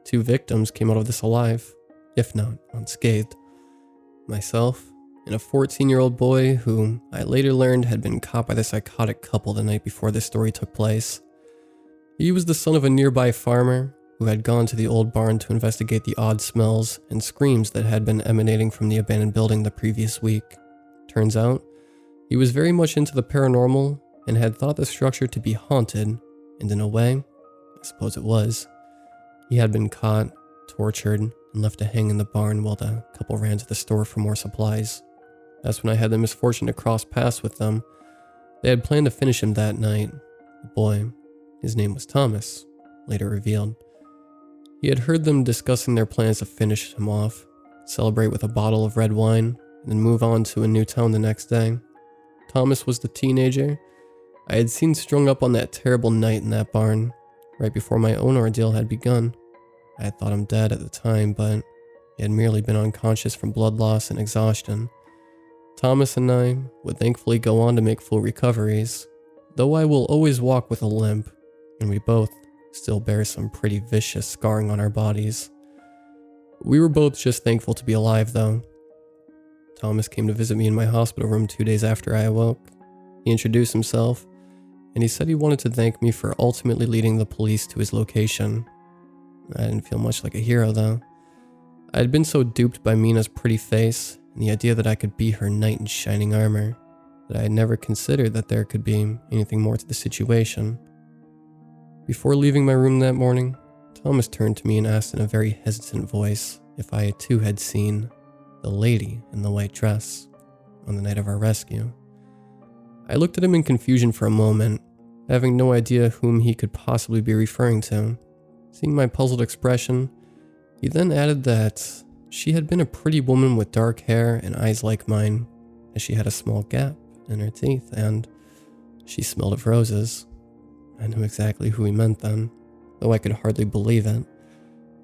2 victims came out of this alive, if not unscathed. Myself, and a 14-year-old boy who I later learned had been caught by the psychotic couple the night before this story took place. He was the son of a nearby farmer who had gone to the old barn to investigate the odd smells and screams that had been emanating from the abandoned building the previous week. Turns out, he was very much into the paranormal and had thought the structure to be haunted, and in a way, I suppose it was. He had been caught, tortured, and left to hang in the barn while the couple ran to the store for more supplies. That's when I had the misfortune to cross paths with them. They had planned to finish him that night. The boy, his name was Thomas, later revealed. He had heard them discussing their plans to finish him off, celebrate with a bottle of red wine, and then move on to a new town the next day. Thomas was the teenager I had seen strung up on that terrible night in that barn, right before my own ordeal had begun. I had thought him dead at the time, but he had merely been unconscious from blood loss and exhaustion. Thomas and I would thankfully go on to make full recoveries, though I will always walk with a limp, and we both still bear some pretty vicious scarring on our bodies. We were both just thankful to be alive, though. Thomas came to visit me in my hospital room 2 days after I awoke. He introduced himself, and he said he wanted to thank me for ultimately leading the police to his location. I didn't feel much like a hero, though. I had been so duped by Mina's pretty face and the idea that I could be her knight in shining armor that I had never considered that there could be anything more to the situation. Before leaving my room that morning, Thomas turned to me and asked in a very hesitant voice if I too had seen the lady in the white dress on the night of our rescue. I looked at him in confusion for a moment, having no idea whom he could possibly be referring to. Seeing my puzzled expression, he then added that she had been a pretty woman with dark hair and eyes like mine, as she had a small gap in her teeth, and she smelled of roses. I knew exactly who he meant then, though I could hardly believe it.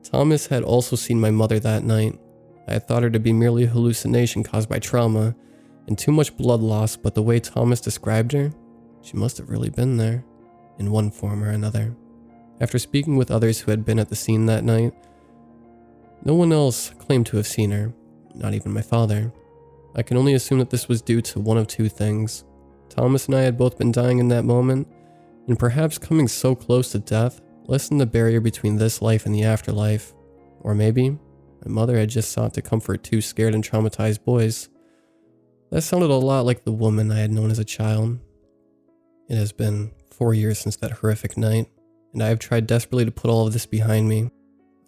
Thomas had also seen my mother that night. I had thought her to be merely a hallucination caused by trauma and too much blood loss, but the way Thomas described her, she must have really been there, in one form or another. After speaking with others who had been at the scene that night, no one else claimed to have seen her, not even my father. I can only assume that this was due to one of two things. Thomas and I had both been dying in that moment, and perhaps coming so close to death lessened the barrier between this life and the afterlife. Or maybe my mother had just sought to comfort two scared and traumatized boys. That sounded a lot like the woman I had known as a child. It has been 4 years since that horrific night, and I have tried desperately to put all of this behind me.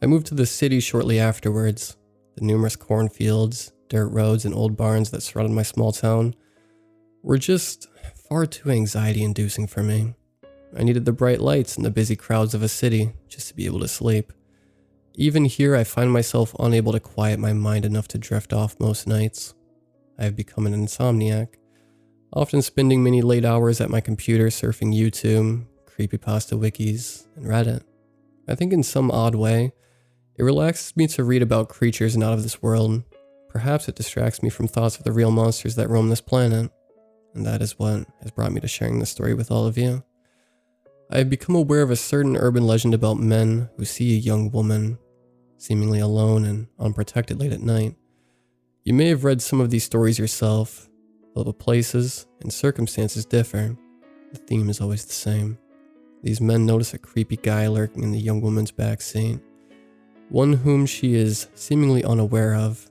I moved to the city shortly afterwards. The numerous cornfields, dirt roads, and old barns that surrounded my small town were just far too anxiety-inducing for me. I needed the bright lights and the busy crowds of a city just to be able to sleep. Even here, I find myself unable to quiet my mind enough to drift off most nights. I have become an insomniac, often spending many late hours at my computer surfing YouTube, creepypasta wikis, and Reddit. I think in some odd way, it relaxes me to read about creatures not of this world. Perhaps it distracts me from thoughts of the real monsters that roam this planet. And that is what has brought me to sharing this story with all of you. I have become aware of a certain urban legend about men who see a young woman, seemingly alone and unprotected late at night. You may have read some of these stories yourself, though the places and circumstances differ. The theme is always the same. These men notice a creepy guy lurking in the young woman's backseat, one whom she is seemingly unaware of.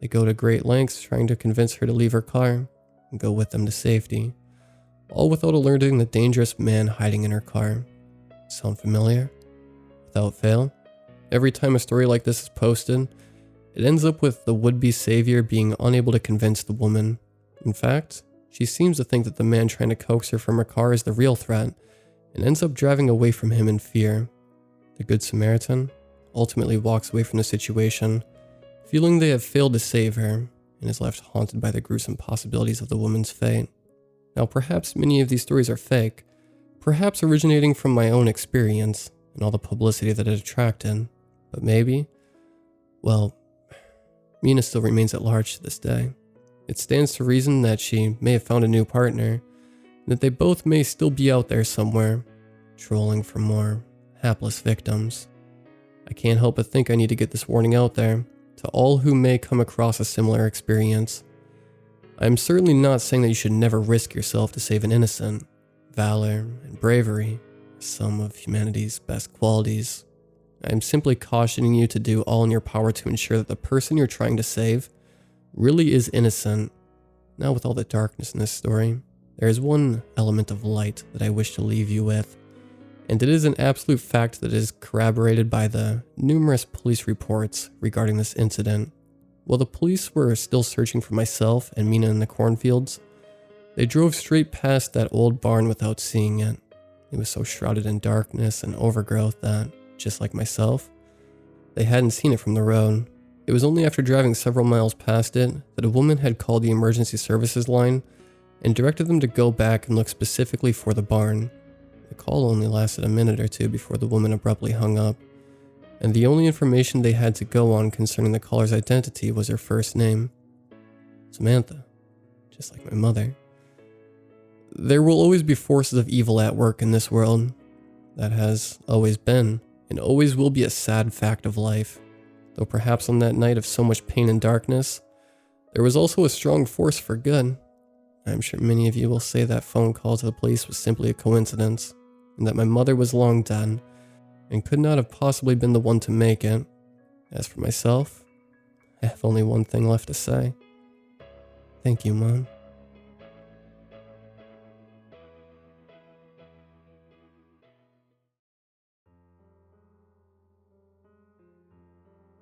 They go to great lengths trying to convince her to leave her car and go with them to safety, all without alerting the dangerous man hiding in her car. Sound familiar? Without fail, every time a story like this is posted, it ends up with the would-be savior being unable to convince the woman. In fact, she seems to think that the man trying to coax her from her car is the real threat, and ends up driving away from him in fear. The Good Samaritan ultimately walks away from the situation, feeling they have failed to save her, and is left haunted by the gruesome possibilities of the woman's fate. Now, perhaps many of these stories are fake, perhaps originating from my own experience and all the publicity that it attracted, but maybe, well, Mina still remains at large to this day. It stands to reason that she may have found a new partner, and that they both may still be out there somewhere, trolling for more hapless victims. I can't help but think I need to get this warning out there to all who may come across a similar experience. I am certainly not saying that you should never risk yourself to save an innocent. Valor and bravery are some of humanity's best qualities. I am simply cautioning you to do all in your power to ensure that the person you're trying to save really is innocent. Now, with all the darkness in this story, there is one element of light that I wish to leave you with, and it is an absolute fact that is corroborated by the numerous police reports regarding this incident. While the police were still searching for myself and Mina in the cornfields, they drove straight past that old barn without seeing it. It was so shrouded in darkness and overgrowth that, just like myself, they hadn't seen it from the road. It was only after driving several miles past it that a woman had called the emergency services line and directed them to go back and look specifically for the barn. The call only lasted a minute or two before the woman abruptly hung up, and the only information they had to go on concerning the caller's identity was her first name, Samantha, just like my mother. There will always be forces of evil at work in this world. That has always been, and always will be a sad fact of life. Though perhaps on that night of so much pain and darkness, there was also a strong force for good. I'm sure many of you will say that phone call to the police was simply a coincidence, and that my mother was long dead, and could not have possibly been the one to make it. As for myself, I have only one thing left to say. Thank you, Mom.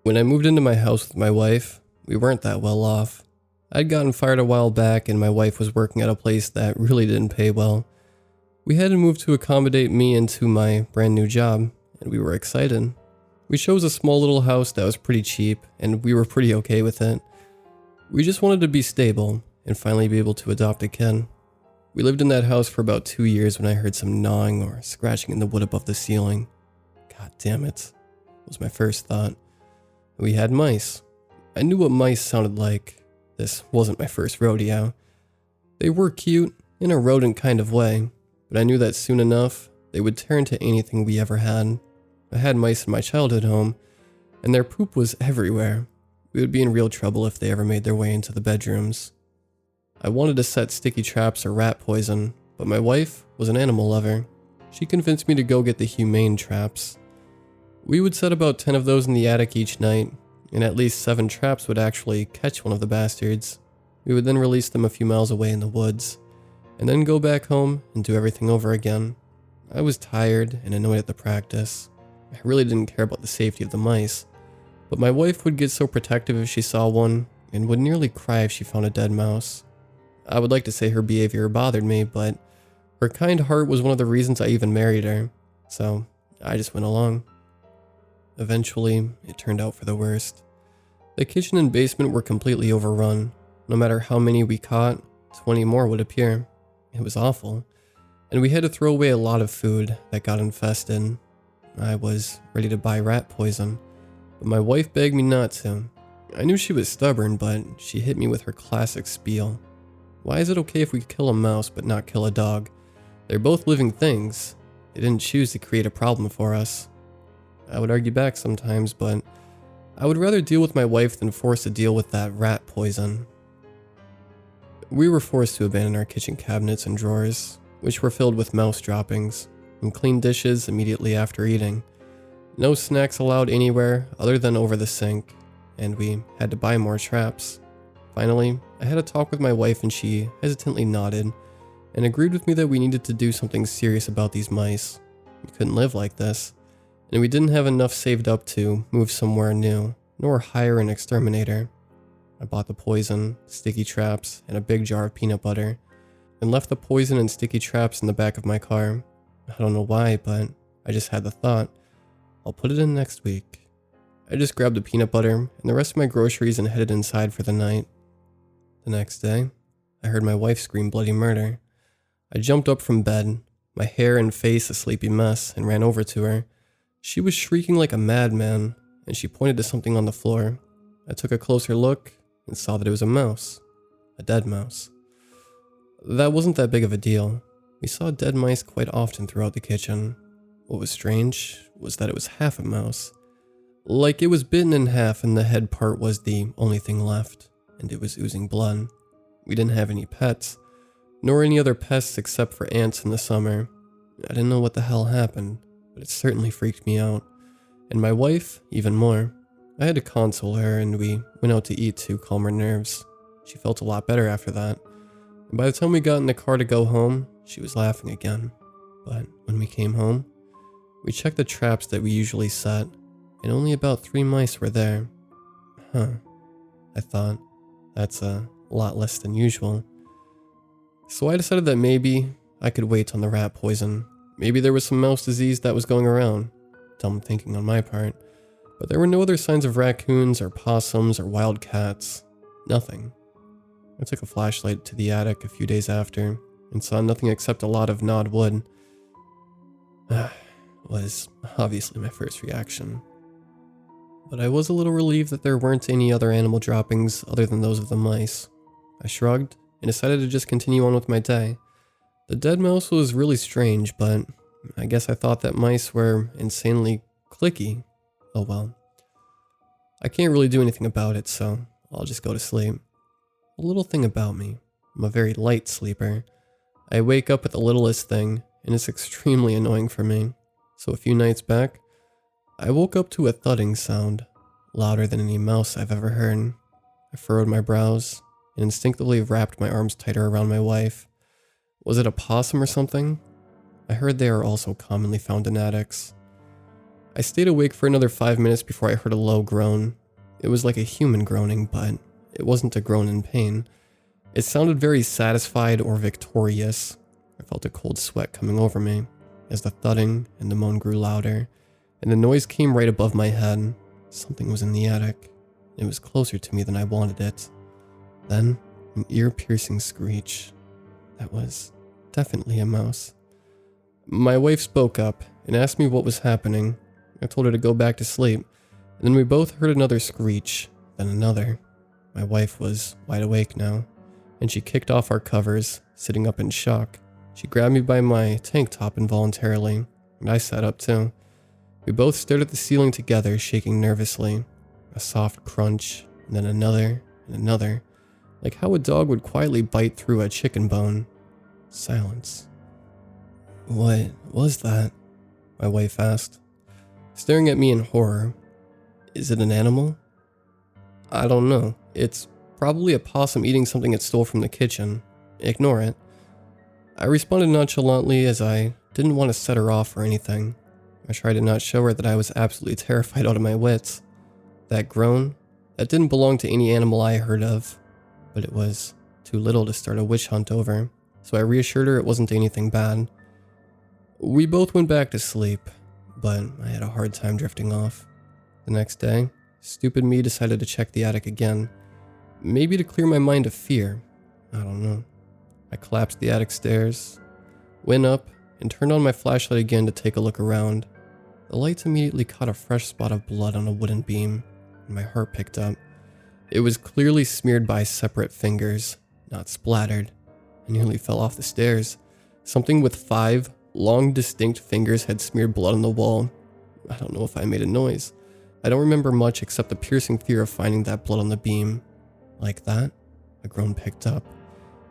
When I moved into my house with my wife, we weren't that well off. I'd gotten fired a while back and my wife was working at a place that really didn't pay well. We had to move to accommodate me into my brand new job, and we were excited. We chose a small little house that was pretty cheap, and we were pretty okay with it. We just wanted to be stable and finally be able to adopt a kid. We lived in that house for about 2 years when I heard some gnawing or scratching in the wood above the ceiling. God damn it, was my first thought. We had mice. I knew what mice sounded like. This wasn't my first rodeo. They were cute, in a rodent kind of way, but I knew that soon enough, They would tear into anything we ever had. I had mice in my childhood home, and their poop was everywhere. We would be in real trouble if they ever made their way into the bedrooms. I wanted to set sticky traps or rat poison, but my wife was an animal lover. She convinced me to go get the humane traps. We would set about 10 of those in the attic each night, and at least 7 traps would actually catch one of the bastards. We would then release them a few miles away in the woods, and then go back home and do everything over again. I was tired and annoyed at the practice. I really didn't care about the safety of the mice, but my wife would get so protective if she saw one, and would nearly cry if she found a dead mouse. I would like to say her behavior bothered me, but her kind heart was one of the reasons I even married her, so I just went along. Eventually, it turned out for the worst. The kitchen and basement were completely overrun. No matter how many we caught, 20 more would appear. It was awful, and we had to throw away a lot of food that got infested. I was ready to buy rat poison, but my wife begged me not to. I knew she was stubborn, but she hit me with her classic spiel. Why is it okay if we kill a mouse but not kill a dog? They're both living things. They didn't choose to create a problem for us. I would argue back sometimes, but I would rather deal with my wife than force to deal with that rat poison. We were forced to abandon our kitchen cabinets and drawers, which were filled with mouse droppings, and clean dishes immediately after eating. No snacks allowed anywhere other than over the sink, and we had to buy more traps. Finally, I had a talk with my wife and she hesitantly nodded and agreed with me that we needed to do something serious about these mice. We couldn't live like this, and we didn't have enough saved up to move somewhere new, nor hire an exterminator. I bought the poison, sticky traps, and a big jar of peanut butter, and left the poison and sticky traps in the back of my car. I don't know why, but I just had the thought, I'll put it in next week. I just grabbed the peanut butter and the rest of my groceries and headed inside for the night. The next day, I heard my wife scream bloody murder. I jumped up from bed, my hair and face a sleepy mess, and ran over to her. She was shrieking like a madman, and she pointed to something on the floor. I took a closer look and saw that it was a mouse. A dead mouse. That wasn't that big of a deal. We saw dead mice quite often throughout the kitchen. What was strange was that it was half a mouse. Like it was bitten in half and the head part was the only thing left, and it was oozing blood. We didn't have any pets, nor any other pests except for ants in the summer. I didn't know what the hell happened, but it certainly freaked me out, and my wife even more. I had to console her, and we went out to eat to calm her nerves. She felt a lot better after that, and by the time we got in the car to go home, she was laughing again. But when we came home, we checked the traps that we usually set, and only about 3 mice were there. Huh, I thought, that's a lot less than usual. So I decided that maybe I could wait on the rat poison. Maybe there was some mouse disease that was going around. Dumb thinking on my part. But there were no other signs of raccoons or possums or wild cats. Nothing. I took a flashlight to the attic a few days after and saw nothing except a lot of gnawed wood. Was obviously my first reaction. But I was a little relieved that there weren't any other animal droppings other than those of the mice. I shrugged and decided to just continue on with my day. The dead mouse was really strange, but I guess I thought that mice were insanely clicky. Oh well. I can't really do anything about it, so I'll just go to sleep. A little thing about me, I'm a very light sleeper. I wake up at the littlest thing, and it's extremely annoying for me. So a few nights back, I woke up to a thudding sound, louder than any mouse I've ever heard. I furrowed my brows, and instinctively wrapped my arms tighter around my wife. Was it a possum or something? I heard they are also commonly found in attics. I stayed awake for another 5 minutes before I heard a low groan. It was like a human groaning, but it wasn't a groan in pain. It sounded very satisfied or victorious. I felt a cold sweat coming over me as the thudding and the moan grew louder, and the noise came right above my head. Something was in the attic. It was closer to me than I wanted it. Then, an ear-piercing screech. That was definitely a mouse. My wife spoke up and asked me what was happening. I told her to go back to sleep, and then we both heard another screech, then another. My wife was wide awake now, and she kicked off our covers, sitting up in shock. She grabbed me by my tank top involuntarily, and I sat up too. We both stared at the ceiling together, shaking nervously. A soft crunch, and then another, and another, like how a dog would quietly bite through a chicken bone. Silence. "What was that?" my wife asked, staring at me in horror. "Is it an animal?" "I don't know. It's probably a possum eating something it stole from the kitchen. Ignore it." I responded nonchalantly as I didn't want to set her off or anything. I tried to not show her that I was absolutely terrified out of my wits. That groan, that didn't belong to any animal I heard of, but it was too little to start a witch hunt over, so I reassured her it wasn't anything bad. We both went back to sleep, but I had a hard time drifting off. The next day, stupid me decided to check the attic again, maybe to clear my mind of fear. I don't know. I collapsed the attic stairs, went up, and turned on my flashlight again to take a look around. The lights immediately caught a fresh spot of blood on a wooden beam, and my heart picked up. It was clearly smeared by separate fingers, not splattered. I nearly fell off the stairs. Something with 5 long, distinct fingers had smeared blood on the wall. I don't know if I made a noise. I don't remember much except the piercing fear of finding that blood on the beam. Like that, a groan picked up,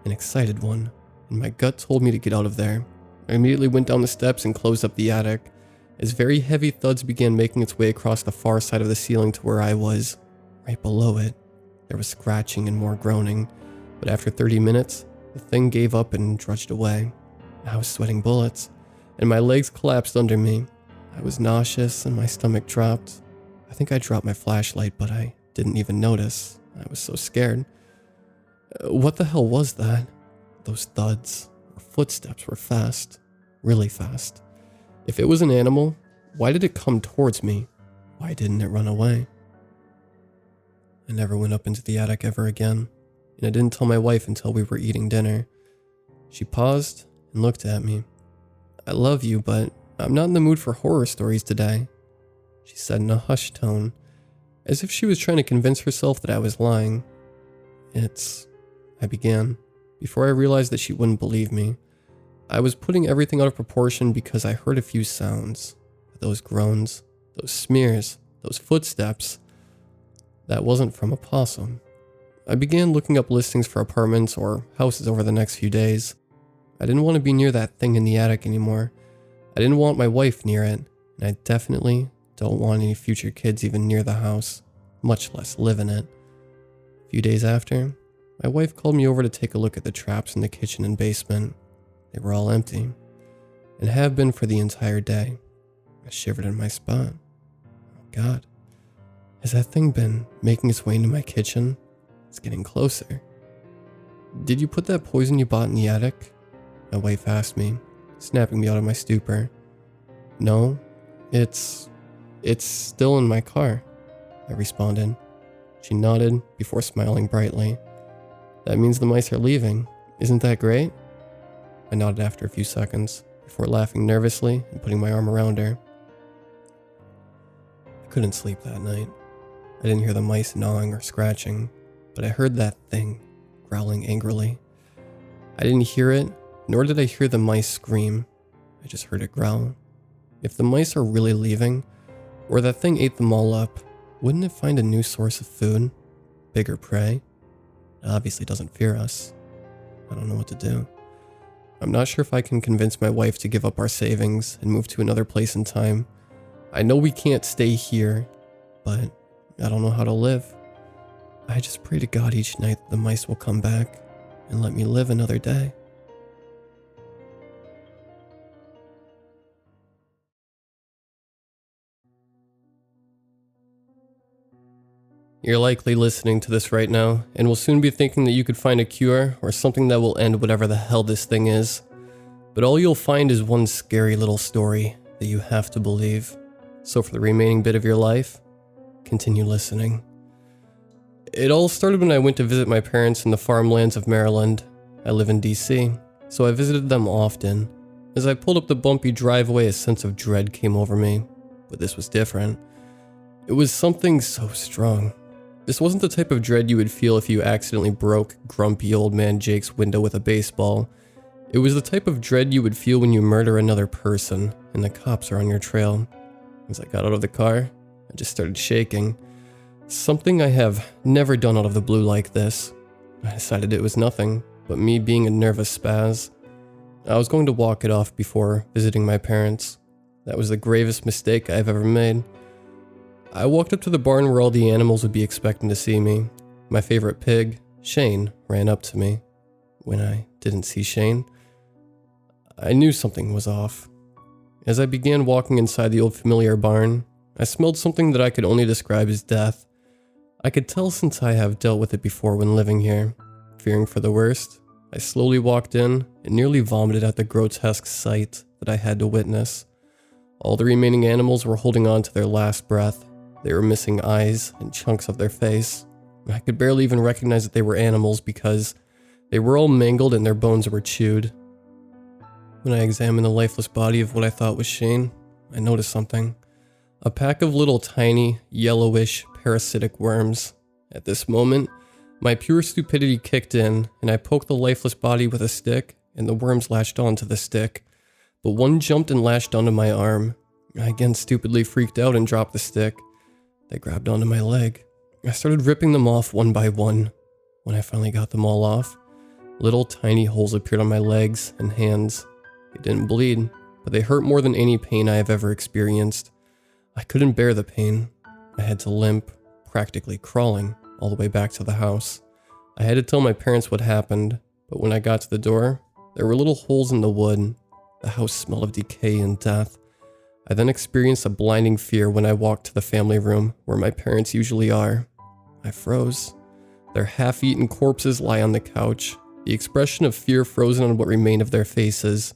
an excited one, and my gut told me to get out of there. I immediately went down the steps and closed up the attic, as very heavy thuds began making its way across the far side of the ceiling to where I was. Right below it, there was scratching and more groaning, but after 30 minutes, the thing gave up and trudged away. I was sweating bullets, and my legs collapsed under me. I was nauseous and my stomach dropped. I think I dropped my flashlight, but I didn't even notice. I was so scared. What the hell was that? Those thuds or footsteps were fast, really fast. If it was an animal, why did it come towards me? Why didn't it run away? I never went up into the attic ever again, and I didn't tell my wife until we were eating dinner. She paused and looked at me. "I love you, but I'm not in the mood for horror stories today," she said in a hushed tone, as if she was trying to convince herself that I was lying. I began, before I realized that she wouldn't believe me. I was putting everything out of proportion because I heard a few sounds. Those groans, those smears, those footsteps. That wasn't from a possum. I began looking up listings for apartments or houses over the next few days. I didn't want to be near that thing in the attic anymore. I didn't want my wife near it, and I definitely don't want any future kids even near the house, much less live in it. A few days after, my wife called me over to take a look at the traps in the kitchen and basement. They were all empty, and have been for the entire day. I shivered in my spot. Oh God, has that thing been making its way into my kitchen? It's getting closer. "Did you put that poison you bought in the attic?" my wife asked me, snapping me out of my stupor. "No, it's still in my car," I responded. She nodded before smiling brightly. "That means the mice are leaving. Isn't that great?" I nodded after a few seconds, before laughing nervously and putting my arm around her. I couldn't sleep that night. I didn't hear the mice gnawing or scratching, but I heard that thing growling angrily. I didn't hear it, nor did I hear the mice scream. I just heard it growl. If the mice are really leaving, or that thing ate them all up, wouldn't it find a new source of food? Bigger prey? It obviously doesn't fear us. I don't know what to do. I'm not sure if I can convince my wife to give up our savings and move to another place in time. I know we can't stay here, but I don't know how to live. I just pray to God each night that the mice will come back and let me live another day. You're likely listening to this right now, and will soon be thinking that you could find a cure or something that will end whatever the hell this thing is. But all you'll find is one scary little story that you have to believe. So for the remaining bit of your life, continue listening. It all started when I went to visit my parents in the farmlands of Maryland. I live in DC, so I visited them often. As I pulled up the bumpy driveway, a sense of dread came over me, but this was different. It was something so strong. This wasn't the type of dread you would feel if you accidentally broke grumpy old man Jake's window with a baseball. It was the type of dread you would feel when you murder another person and the cops are on your trail. As I got out of the car, I just started shaking. Something I have never done out of the blue like this. I decided it was nothing but me being a nervous spaz. I was going to walk it off before visiting my parents. That was the gravest mistake I've ever made. I walked up to the barn where all the animals would be expecting to see me. My favorite pig, Shane, ran up to me. When I didn't see Shane, I knew something was off. As I began walking inside the old familiar barn, I smelled something that I could only describe as death. I could tell since I have dealt with it before when living here. Fearing for the worst, I slowly walked in and nearly vomited at the grotesque sight that I had to witness. All the remaining animals were holding on to their last breath. They were missing eyes and chunks of their face. I could barely even recognize that they were animals because they were all mangled and their bones were chewed. When I examined the lifeless body of what I thought was Shane, I noticed something. A pack of little tiny, yellowish, parasitic worms. At this moment, my pure stupidity kicked in, and I poked the lifeless body with a stick, and the worms latched onto the stick. But one jumped and latched onto my arm. I again stupidly freaked out and dropped the stick. They grabbed onto my leg. I started ripping them off one by one. When I finally got them all off, little tiny holes appeared on my legs and hands. They didn't bleed, but they hurt more than any pain I have ever experienced. I couldn't bear the pain. I had to limp, practically crawling, all the way back to the house. I had to tell my parents what happened, but when I got to the door, there were little holes in the wood. The house smelled of decay and death. I then experienced a blinding fear when I walked to the family room, where my parents usually are. I froze. Their half-eaten corpses lie on the couch, the expression of fear frozen on what remained of their faces.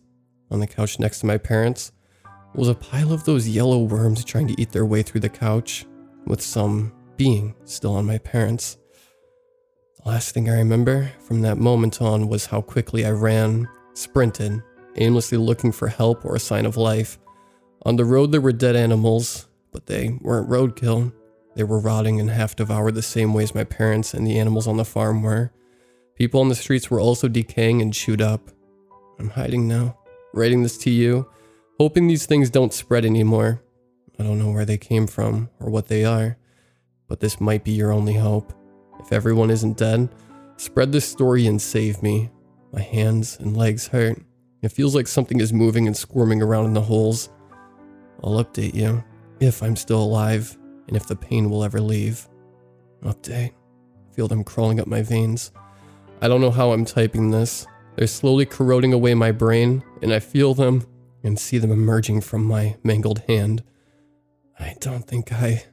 On the couch next to my parents was a pile of those yellow worms trying to eat their way through the couch, with some being still on my parents. The last thing I remember from that moment on was how quickly I ran, sprinted, aimlessly looking for help or a sign of life. On the road there were dead animals, but they weren't roadkill. They were rotting and half devoured the same way as my parents and the animals on the farm were. People on the streets were also decaying and chewed up. I'm hiding now, writing this to you, hoping these things don't spread anymore. I don't know where they came from or what they are, but this might be your only hope. If everyone isn't dead, spread this story and save me. My hands and legs hurt. It feels like something is moving and squirming around in the holes. I'll update you, if I'm still alive, and if the pain will ever leave. Update. I feel them crawling up my veins. I don't know how I'm typing this. They're slowly corroding away my brain, and I feel them and see them emerging from my mangled hand. I don't think I